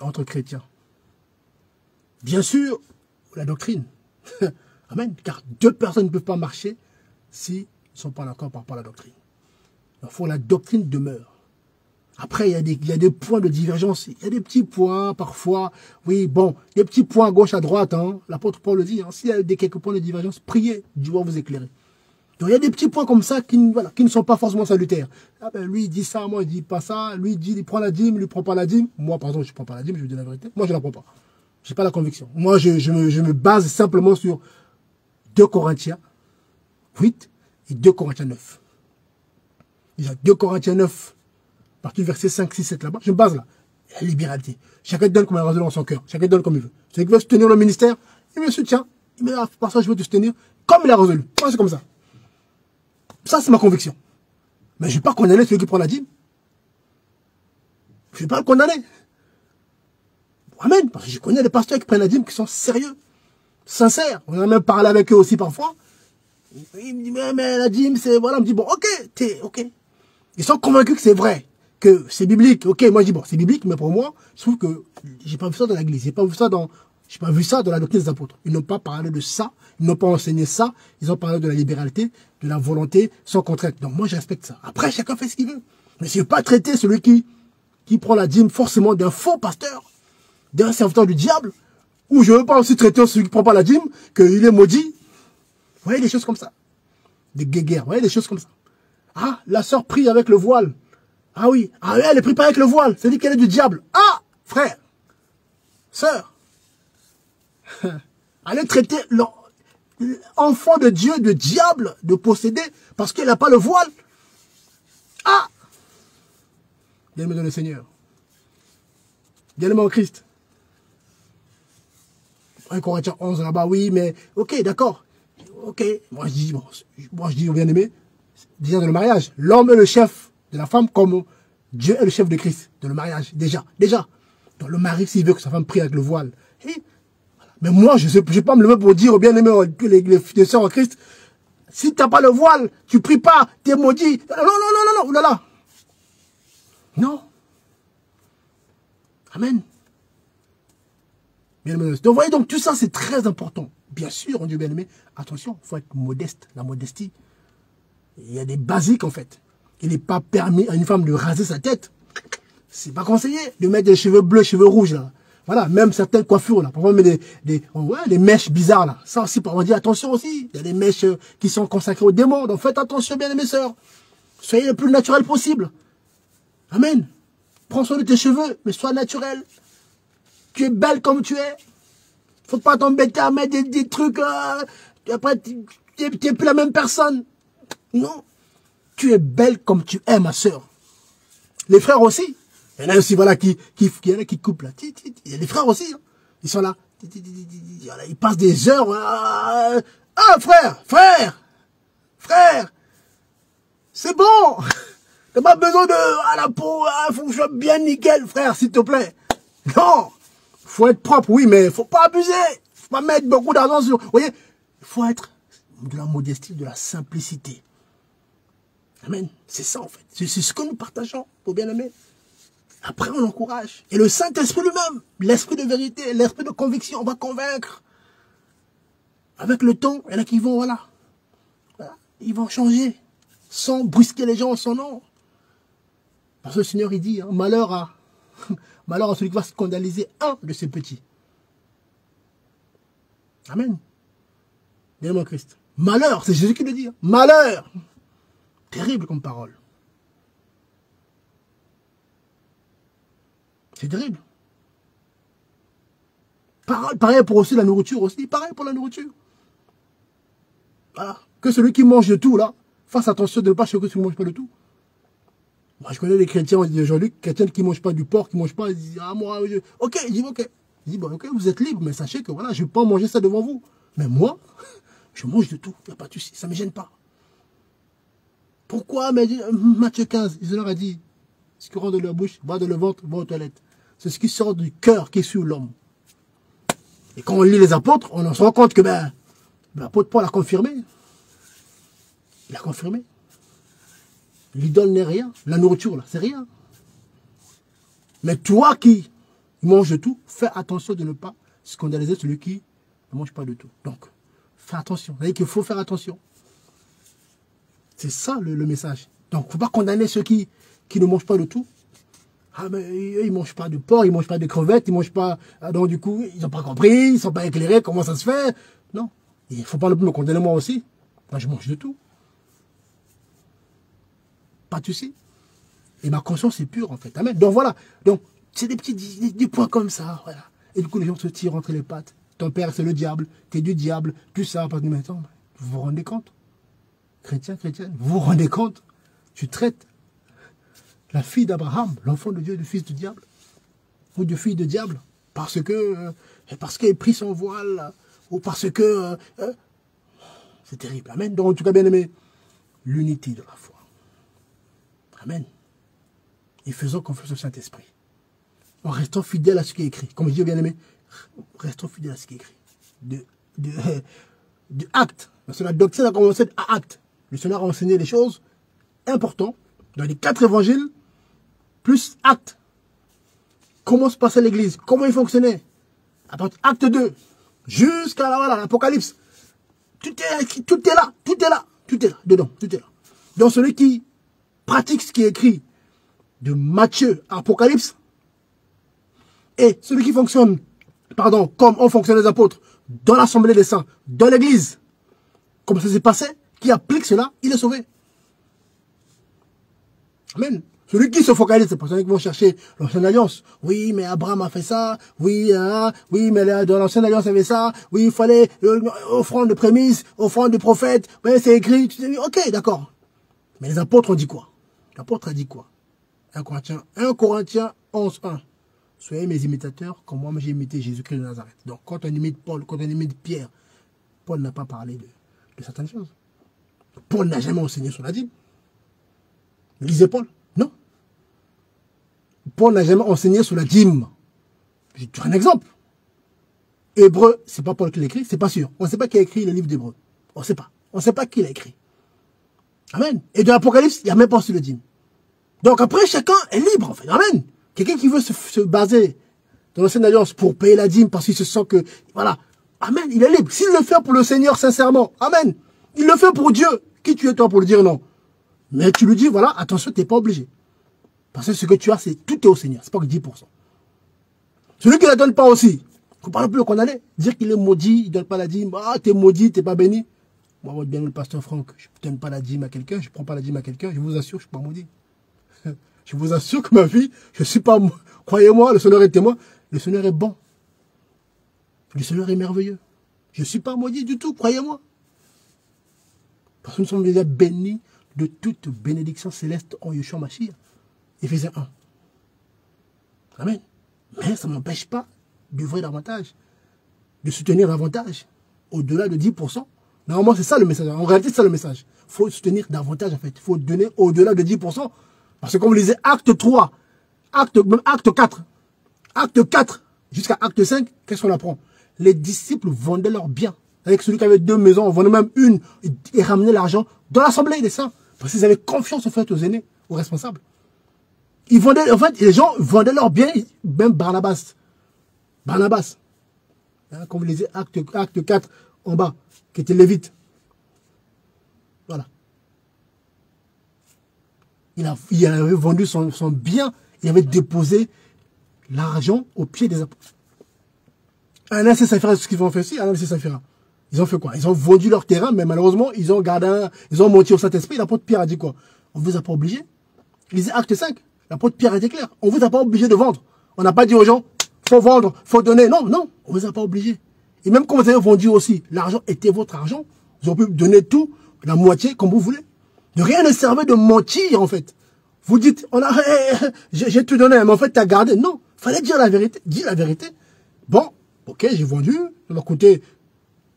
entre chrétiens. Bien sûr, la doctrine. Amen. Car 2 personnes ne peuvent pas marcher s'ils ne sont pas d'accord par rapport à la doctrine. Il faut que la doctrine demeure. Après, il y a des points de divergence. Il y a des petits points, parfois. Oui, bon, des petits points à gauche, à droite. Hein. L'apôtre Paul le dit. Hein. S'il y a quelques points de divergence, priez. Dieu va vous éclairer. Donc, il y a des petits points comme ça qui ne sont pas forcément salutaires. Ah ben, lui, il dit ça, moi, il dit pas ça. Lui, il dit, il prend la dîme, lui, il prend pas la dîme. Moi, pardon, je ne prends pas la dîme, je vous dis la vérité. Moi, je ne la prends pas. Je n'ai pas la conviction. Moi, je me base simplement sur 2 Corinthiens 8 et 2 Corinthiens 9. Déjà, 2 Corinthiens 9, à partir du verset 5, 6, 7 là-bas, je me base là. La libéralité. Chacun donne comme il a résolu dans son cœur. Chacun donne comme il veut. Celui qui veut soutenir le ministère, il me soutient. Il me dit, ah, par ça, je veux te soutenir comme il a résolu. Moi, c'est comme ça. Ça, c'est ma conviction. Mais je ne vais pas condamner celui qui prend la dîme. Je ne vais pas le condamner. Amen. Parce que je connais des pasteurs qui prennent la dîme qui sont sérieux, sincères. On a même parlé avec eux aussi parfois. Ils me disent, mais la dîme, c'est... Voilà, on me dit, bon, ok. Ils sont convaincus que c'est vrai, que c'est biblique. Ok, moi je dis, bon, c'est biblique, mais pour moi, je trouve que j'ai pas vu ça dans l'église. J'ai pas vu ça dans la doctrine des apôtres. Ils n'ont pas parlé de ça. Ils n'ont pas enseigné ça. Ils ont parlé de la libéralité, de la volonté, sans contrainte. Donc moi, je respecte ça. Après, chacun fait ce qu'il veut. Mais je ne veux pas traiter celui qui prend la dîme forcément d'un faux pasteur, d'un serviteur du diable, ou je ne veux pas aussi traiter celui qui ne prend pas la dîme, qu'il est maudit. Vous voyez des choses comme ça. Des guéguerres. Vous voyez des choses comme ça. Ah, la sœur prie avec le voile. Ah oui. Ah, elle ne prie pas avec le voile. Ça dit qu'elle est du diable. Ah, frère, sœur, allez traiter l'enfant de Dieu de diable, de posséder, parce qu'elle n'a pas le voile. Ah! Bien-aimé dans le Seigneur. Bien-aimé en Christ. 1 Corinthiens 11 là-bas, oui, mais ok, d'accord. Ok, moi je dis au bien-aimé, déjà dans le mariage, l'homme est le chef de la femme comme Dieu est le chef de Christ, dans le mariage, déjà. Donc le mari, s'il veut que sa femme prie avec le voile. Mais moi, je ne vais pas me lever pour dire au bien-aimé, les sœurs en Christ, si tu n'as pas le voile, tu pries pas, tu es maudit. Non, oulala. Non. Amen. Bien-aimé. Donc, vous voyez, donc tout ça, c'est très important. Bien sûr, on dit bien-aimé, attention, il faut être modeste, la modestie. Il y a des basiques, en fait. Il n'est pas permis à une femme de raser sa tête. C'est pas conseillé de mettre des cheveux bleus, cheveux rouges, là. Voilà, même certaines coiffures, là. Parfois, on met des mèches bizarres, là. Ça aussi, on dit attention aussi. Il y a des mèches qui sont consacrées aux démons. Donc, faites attention, bien aimés sœurs. Soyez le plus naturel possible. Amen. Prends soin de tes cheveux, mais sois naturel. Tu es belle comme tu es. Faut pas t'embêter à mettre des trucs, après, tu n'es plus la même personne. Non. Tu es belle comme tu es, ma sœur. Les frères aussi. Il y en a aussi, voilà, qui coupent là. Il y a des frères aussi. Hein. Ils sont là. Ils passent des heures. Ah, frère. C'est bon. T'as pas besoin de, la peau, faut que je sois bien nickel, frère, s'il te plaît. Non. Faut être propre, oui, mais faut pas abuser. Faut pas mettre beaucoup d'argent sur, vous voyez. Il faut être de la modestie, de la simplicité. Amen. C'est ça, en fait. C'est ce que nous partageons, pour bien aimer. Après, on encourage. Et le Saint-Esprit lui-même, l'esprit de vérité, l'esprit de conviction, on va convaincre. Avec le temps, il y en a qui vont, voilà. Ils vont changer. Sans brusquer les gens en son nom. Parce que le Seigneur, il dit, hein, malheur à celui qui va scandaliser un de ses petits. Amen. Bien mon Christ. Malheur, c'est Jésus qui le dit. Hein. Malheur. Terrible comme parole. C'est terrible. Pareil pour aussi la nourriture aussi. Pareil pour la nourriture. Voilà. Que celui qui mange de tout, là, fasse attention de ne pas choquer celui qui ne mange pas de tout. Moi, je connais des chrétiens aujourd'hui, chrétiens qui ne mangent pas du porc, qui ne mangent pas, ils disent, ah, moi, ok, il dit, ok. Il dit, bon, ok, vous êtes libre, mais sachez que, voilà, je ne vais pas manger ça devant vous. Mais moi, je mange de tout, il n'y a pas de souci, ça ne me gêne pas. Pourquoi, mais Matthieu 15, il leur a dit, ce qui rentre de leur bouche, va dans le ventre, va aux toilettes. C'est ce qui sort du cœur qui est sur l'homme. Et quand on lit les apôtres, on se rend compte que, l'apôtre Paul a confirmé. Il a confirmé. L'idole n'est rien. La nourriture, là, c'est rien. Mais toi qui manges de tout, fais attention de ne pas scandaliser celui qui ne mange pas de tout. Donc, fais attention. Vous voyez qu'il faut faire attention. C'est ça le message. Donc, il ne faut pas condamner ceux qui ne mangent pas de tout. Ah, mais ils ne mangent pas de porc, ils ne mangent pas de crevettes, ils ne mangent pas... Donc, du coup, ils n'ont pas compris, ils ne sont pas éclairés, comment ça se fait. Non. Il ne faut pas non plus me condamner moi aussi. Moi, je mange de tout. Pas de souci. Et ma conscience est pure, en fait. Amen. Donc, voilà. Donc, c'est des points comme ça, voilà. Et du coup, les gens se tirent entre les pattes. Ton père, c'est le diable. T'es du diable. Tout ça. Parce que maintenant, vous vous rendez compte? Chrétienne, vous vous rendez compte? Tu traites la fille d'Abraham, l'enfant de Dieu, du fils du diable, ou de fille de diable, parce qu'elle prit son voile, ou parce que... c'est terrible. Amen. Donc, en tout cas, bien aimé, l'unité de la foi. Amen. Et faisons confiance au Saint-Esprit. En restant fidèle à ce qui est écrit. Comme je dis, bien aimé, restons fidèles à ce qui est écrit. De acte. Parce que la doctrine a commencé à acte. Le Seigneur a enseigné des choses importantes dans les 4 évangiles, plus acte. Comment se passait l'Église? Comment il fonctionnait? À partir acte 2, jusqu'à l'Apocalypse. Tout est là, dedans, tout est là. Donc celui qui pratique ce qui est écrit de Matthieu à Apocalypse, et celui qui fonctionne, comme ont fonctionné les apôtres, dans l'assemblée des saints, dans l'église, comme ça s'est passé, qui applique cela, il est sauvé. Amen. Celui qui se focalise, c'est pas celui qui vont chercher l'ancienne alliance. Oui, mais Abraham a fait ça. Oui, mais dans l'ancienne alliance, il y avait ça. Oui, il fallait offrande de prémices, offrande de prophètes. Oui, c'est écrit. Ok, d'accord. Mais les apôtres ont dit quoi? L'apôtre a dit quoi? 1 Corinthiens 11:1. Soyez mes imitateurs, comme moi j'ai imité Jésus-Christ de Nazareth. Donc quand on imite Paul, quand on imite Pierre, Paul n'a pas parlé de certaines choses. Paul n'a jamais enseigné sur la dîme. Lisez Paul? Non. Paul n'a jamais enseigné sur la dîme. Je te donne un exemple. Hébreu, c'est pas Paul qui l'a écrit, c'est pas sûr. On ne sait pas qui a écrit le livre d'Hébreu. On ne sait pas. On ne sait pas qui l'a écrit. Amen. Et dans l'Apocalypse, il n'y a même pas sur le dîme. Donc après, chacun est libre, en fait. Amen. Quelqu'un qui veut se baser dans l'ancienne alliance pour payer la dîme parce qu'il se sent que, voilà. Amen. Il est libre. S'il le fait pour le Seigneur, sincèrement. Amen. Il le fait pour Dieu. Qui tu es toi pour lui dire non? Mais tu lui dis, voilà, attention, tu n'es pas obligé. Parce que ce que tu as, c'est tout est au Seigneur. C'est pas que 10%. Celui qui ne la donne pas aussi. Il ne faut pas non plus le condamner. Dire qu'il est maudit, il ne donne pas la dîme. Ah, t'es maudit, t'es pas béni. Moi, votre bien le pasteur Franck, je ne donne pas la dîme à quelqu'un, je ne prends pas la dîme à quelqu'un, je vous assure, je ne suis pas maudit. Je vous assure que ma vie, je ne suis pas... Croyez-moi, le Seigneur est témoin. Le Seigneur est bon. Le Seigneur est merveilleux. Je ne suis pas maudit du tout, croyez-moi. Parce que nous sommes déjà bénis de toute bénédiction céleste en Yeshua Mashiach. Éphésiens 1. Amen. Mais ça ne m'empêche pas d'œuvrer davantage, de soutenir davantage, au-delà de 10%. Normalement, c'est ça le message. En réalité, c'est ça le message. Il faut soutenir davantage, en fait. Il faut donner au-delà de 10%. Parce que comme vous lisez acte 3, même acte 4, acte 4 jusqu'à acte 5, qu'est-ce qu'on apprend? Les disciples vendaient leurs biens. Avec celui qui avait 2 maisons, on vendait même une et ramenait l'argent dans l'assemblée des saints. Parce qu'ils avaient confiance en fait aux aînés, aux responsables. Ils vendaient, en fait, les gens vendaient leurs biens, même Barnabas. Barnabas. Hein, comme vous lisez acte 4 en bas, qui était lévite. Voilà. Il avait vendu son bien, il avait déposé l'argent au pied des apôtres. Ananias et Saphira, c'est ce qu'ils ont fait aussi, Ananias et Saphira. Ils ont fait quoi? Ils ont vendu leur terrain, mais malheureusement, ils ont menti au Saint-Esprit. L'apôtre Pierre a dit quoi? On ne vous a pas obligé. Lisez acte 5. L'apôtre Pierre a été clair. On ne vous a pas obligé de vendre. On n'a pas dit aux gens, faut vendre, faut donner. Non, non, on ne vous a pas obligé. Et même quand vous avez vendu aussi, l'argent était votre argent. Vous auriez pu donner tout, la moitié, comme vous voulez. Rien ne servait de mentir, en fait. Vous dites, j'ai tout donné, mais en fait, tu as gardé. Non, il fallait dire la vérité. Dis la vérité. Bon, ok, j'ai vendu, ça m'a coûté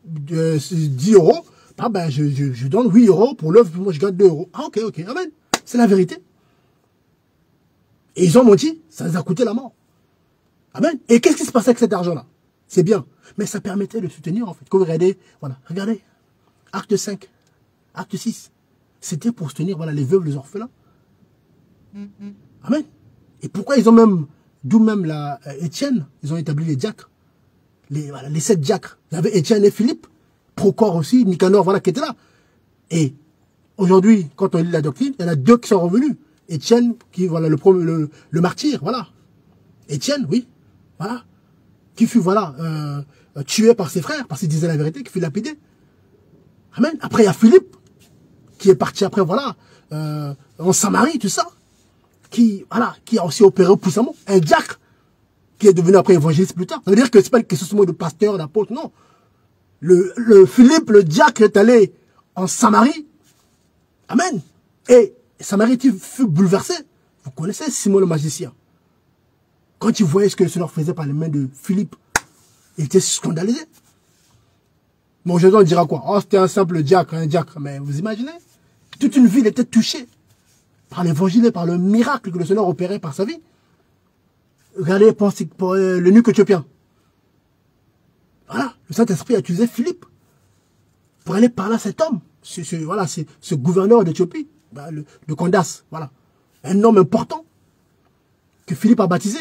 10 euros. Ah ben, je donne 8 euros pour l'œuvre, moi je garde 2 euros. Ah ok, amen. C'est la vérité. Et ils ont menti, ça les a coûté la mort. Amen. Et qu'est-ce qui se passait avec cet argent-là? C'est bien. Mais ça permettait de soutenir, en fait. Quand vous regardez, voilà, regardez. Acte 5, acte 6. C'était pour soutenir, voilà, les veuves, les orphelins. Amen. Et pourquoi ils ont même, d'où même Étienne, ils ont établi les diacres. Les 7 diacres. Il y avait Étienne et Philippe. Procor aussi, Nicanor, voilà, qui étaient là. Et aujourd'hui, quand on lit la doctrine, il y en a 2 qui sont revenus. Étienne, qui, voilà, le martyr, voilà. Étienne, oui, voilà. Qui fut, voilà, tué par ses frères, parce qu'il disait la vérité, qui fut lapidé. Amen. Après, il y a Philippe, qui est parti après, voilà, en Samarie, tout ça. Qui, voilà, qui a aussi opéré puissamment. Un diacre, qui est devenu après évangéliste plus tard. Ça veut dire que c'est pas une question seulement de pasteur, d'apôtre, non. Le Philippe, le diacre, est allé en Samarie. Amen. Et Samarie fut bouleversée. Vous connaissez Simon le magicien. Quand il voyait ce que le Seigneur faisait par les mains de Philippe, il était scandalisé. Mais aujourd'hui, on dira quoi? Oh, c'était un simple diacre, un diacre. Mais vous imaginez? Toute une ville était touchée par l'évangile et par le miracle que le Seigneur opérait par sa vie. Regardez pour l'eunuque éthiopien. Voilà, le Saint-Esprit a utilisé Philippe pour aller parler à cet homme. Voilà, c'est ce gouverneur d'Éthiopie, de Candace. Voilà. Un homme important que Philippe a baptisé.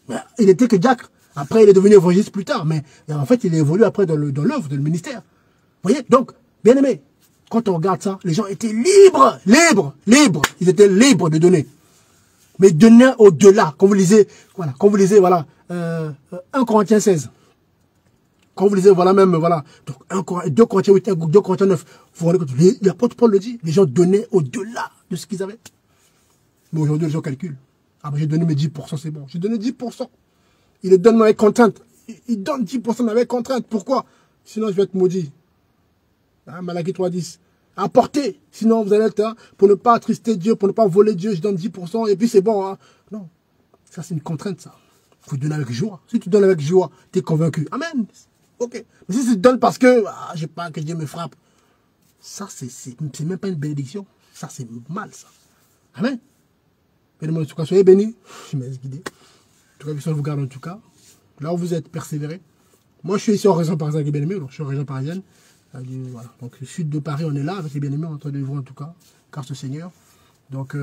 Mais il n'était que diacre. Après, il est devenu évangéliste plus tard. Mais en fait, il évolue après dans l'œuvre, dans le ministère. Vous voyez? Donc, bien aimé, quand on regarde ça, les gens étaient libres. Ils étaient libres de donner. Mais donner au-delà. Quand vous lisez, voilà, 1 Corinthiens 16. Quand vous lisez, voilà même, voilà, donc 2 Corinthiens 8, 2 Corinthiens 9, vous vous rendez compte, l'apôtre Paul le dit, les gens donnaient au-delà de ce qu'ils avaient. Mais aujourd'hui, les gens calculent. Ah ben j'ai donné mes 10%, c'est bon. J'ai donné 10%. Il les donne avec contrainte. Il donne 10% avec contrainte. Pourquoi? Sinon, je vais être maudit. Hein, Malachie 3.10. Apportez. Sinon, vous allez être là pour ne pas attrister Dieu, pour ne pas voler Dieu, je donne 10%, et puis c'est bon. Hein. Non. Ça, c'est une contrainte, ça. Il faut donner avec joie. Si tu donnes avec joie, tu es convaincu. Amen. Ok. Mais si tu donnes parce que, j'ai pas que Dieu me frappe, ça, c'est même pas une bénédiction. Ça, c'est mal, ça. Amen. Bien-aimés, en tout cas, soyez bénis. Je me laisse guider. En tout cas, que ça vous garde en tout cas. Là où vous êtes, persévérés. Moi, je suis ici en région parisienne avec les bien-aimés. Donc, je suis en région parisienne. Voilà. Donc, le sud de Paris, on est là avec les bien-aimés, en train de vous en tout cas. Grâce au Seigneur. Donc,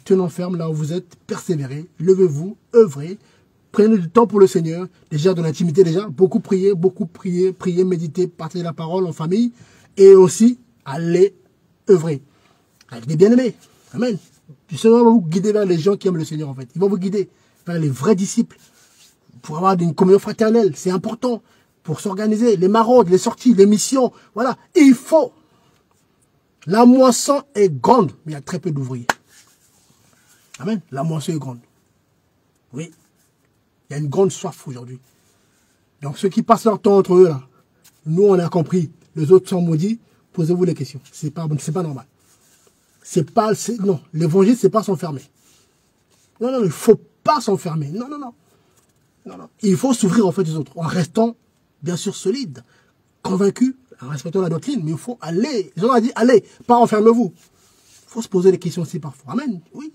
tenons ferme là où vous êtes, persévérez. Levez-vous, œuvrez. Prenez du temps pour le Seigneur. Déjà, dans l'intimité, déjà. Beaucoup prier, méditer, partager la parole en famille. Et aussi, aller œuvrer. Avec des bien-aimés. Amen. Le Seigneur va vous guider vers les gens qui aiment le Seigneur, en fait. Il va vous guider vers les vrais disciples. Pour avoir une communion fraternelle, c'est important. Pour s'organiser, les maraudes, les sorties, les missions. Voilà, il faut. La moisson est grande, mais il y a très peu d'ouvriers. Amen. La moisson est grande. Oui. Il y a une grande soif aujourd'hui. Donc ceux qui passent leur temps entre eux, là, nous on a compris, les autres sont maudits, posez-vous les questions. C'est pas normal. Non, l'évangile, c'est pas s'enfermer. Non, il ne faut pas s'enfermer. Non. Il faut s'ouvrir en fait aux autres, en restant, bien sûr, solide, convaincu, en respectant la doctrine, mais il faut aller. Jean a dit, allez, pas enfermez-vous. Il faut se poser des questions aussi parfois. Amen. Oui,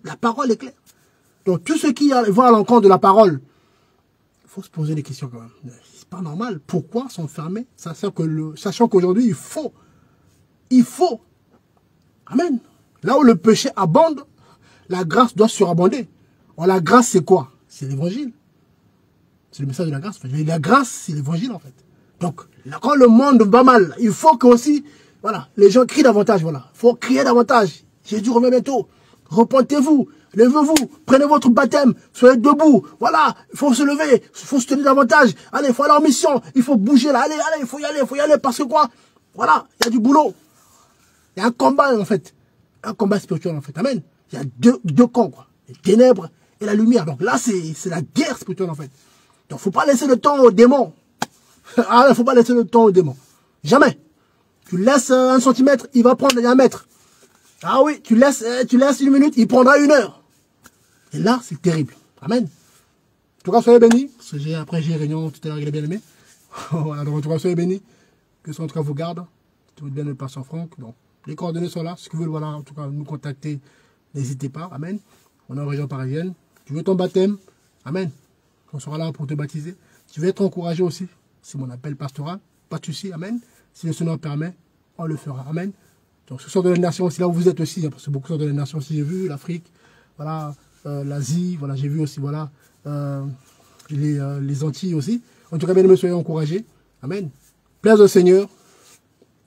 la parole est claire. Donc, tous ceux qui vont à l'encontre de la parole, il faut se poser des questions quand même. C'est pas normal. Pourquoi s'enfermer, sachant qu'aujourd'hui, il faut. Amen. Là où le péché abonde, la grâce doit surabonder. Or, la grâce, c'est quoi? C'est l'évangile. C'est le message de la grâce. La grâce, c'est l'évangile, en fait. Donc, là, quand le monde va mal, il faut que aussi, voilà, les gens crient davantage, voilà. Il faut crier davantage. Jésus revient bientôt. Repentez-vous, levez-vous, prenez votre baptême, soyez debout. Voilà, il faut se lever, il faut se tenir davantage. Allez, il faut aller en mission, il faut bouger là. Allez, il faut y aller, parce que quoi? Voilà, il y a du boulot. Il y a un combat, en fait. Un combat spirituel, en fait. Amen. Il y a deux camps, quoi. Les ténèbres et la lumière. Donc là, c'est la guerre spirituelle, en fait. Donc, faut pas laisser le temps aux démons. Ah, faut pas laisser le temps aux démons. Jamais. Tu laisses 1 centimètre, il va prendre 1 mètre. Ah oui, tu laisses 1 minute, il prendra 1 heure. Et là, c'est terrible. Amen. En tout cas, soyez bénis. Après, j'ai réunion tout à l'heure avec les bien-aimés. Voilà, donc en tout cas, soyez bénis. Que ce soit en tout cas vous garde. Si vous êtes bien le pasteur Franck. Donc, les coordonnées sont là. Si vous voulez, voilà, en tout cas, nous contacter, n'hésitez pas. Amen. On est en région parisienne. Tu veux ton baptême? Amen. On sera là pour te baptiser. Tu veux être encouragé aussi. C'est mon appel pastoral. Pas de souci. Amen. Si le Seigneur permet, on le fera. Amen. Donc, ce sont de les nations aussi, là où vous êtes aussi. Parce que beaucoup sont de les nations aussi. J'ai vu l'Afrique, voilà, l'Asie, voilà, j'ai vu aussi, voilà, les Antilles aussi. En tout cas, bien aimés, soyez encouragés. Amen. Plaise au Seigneur.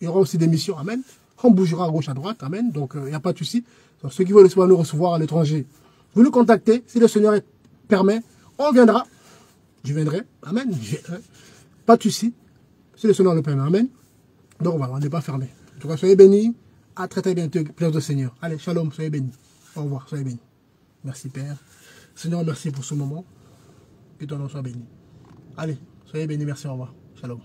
Il y aura aussi des missions. Amen. On bougera à gauche, à droite. Amen. Donc, il n'y a pas de souci. Donc, ceux qui veulent nous recevoir à l'étranger, vous nous contactez. Si le Seigneur permet, on viendra. Je viendrai. Amen. Pas de souci. Si le Seigneur le permet. Amen. Donc voilà, on n'est pas fermé. En tout cas, soyez bénis. À très très bientôt. Plaise au Seigneur. Allez, shalom. Soyez bénis. Au revoir. Soyez bénis. Merci Père. Seigneur, merci pour ce moment. Que ton nom soit béni. Allez, soyez bénis. Merci. Au revoir. Shalom.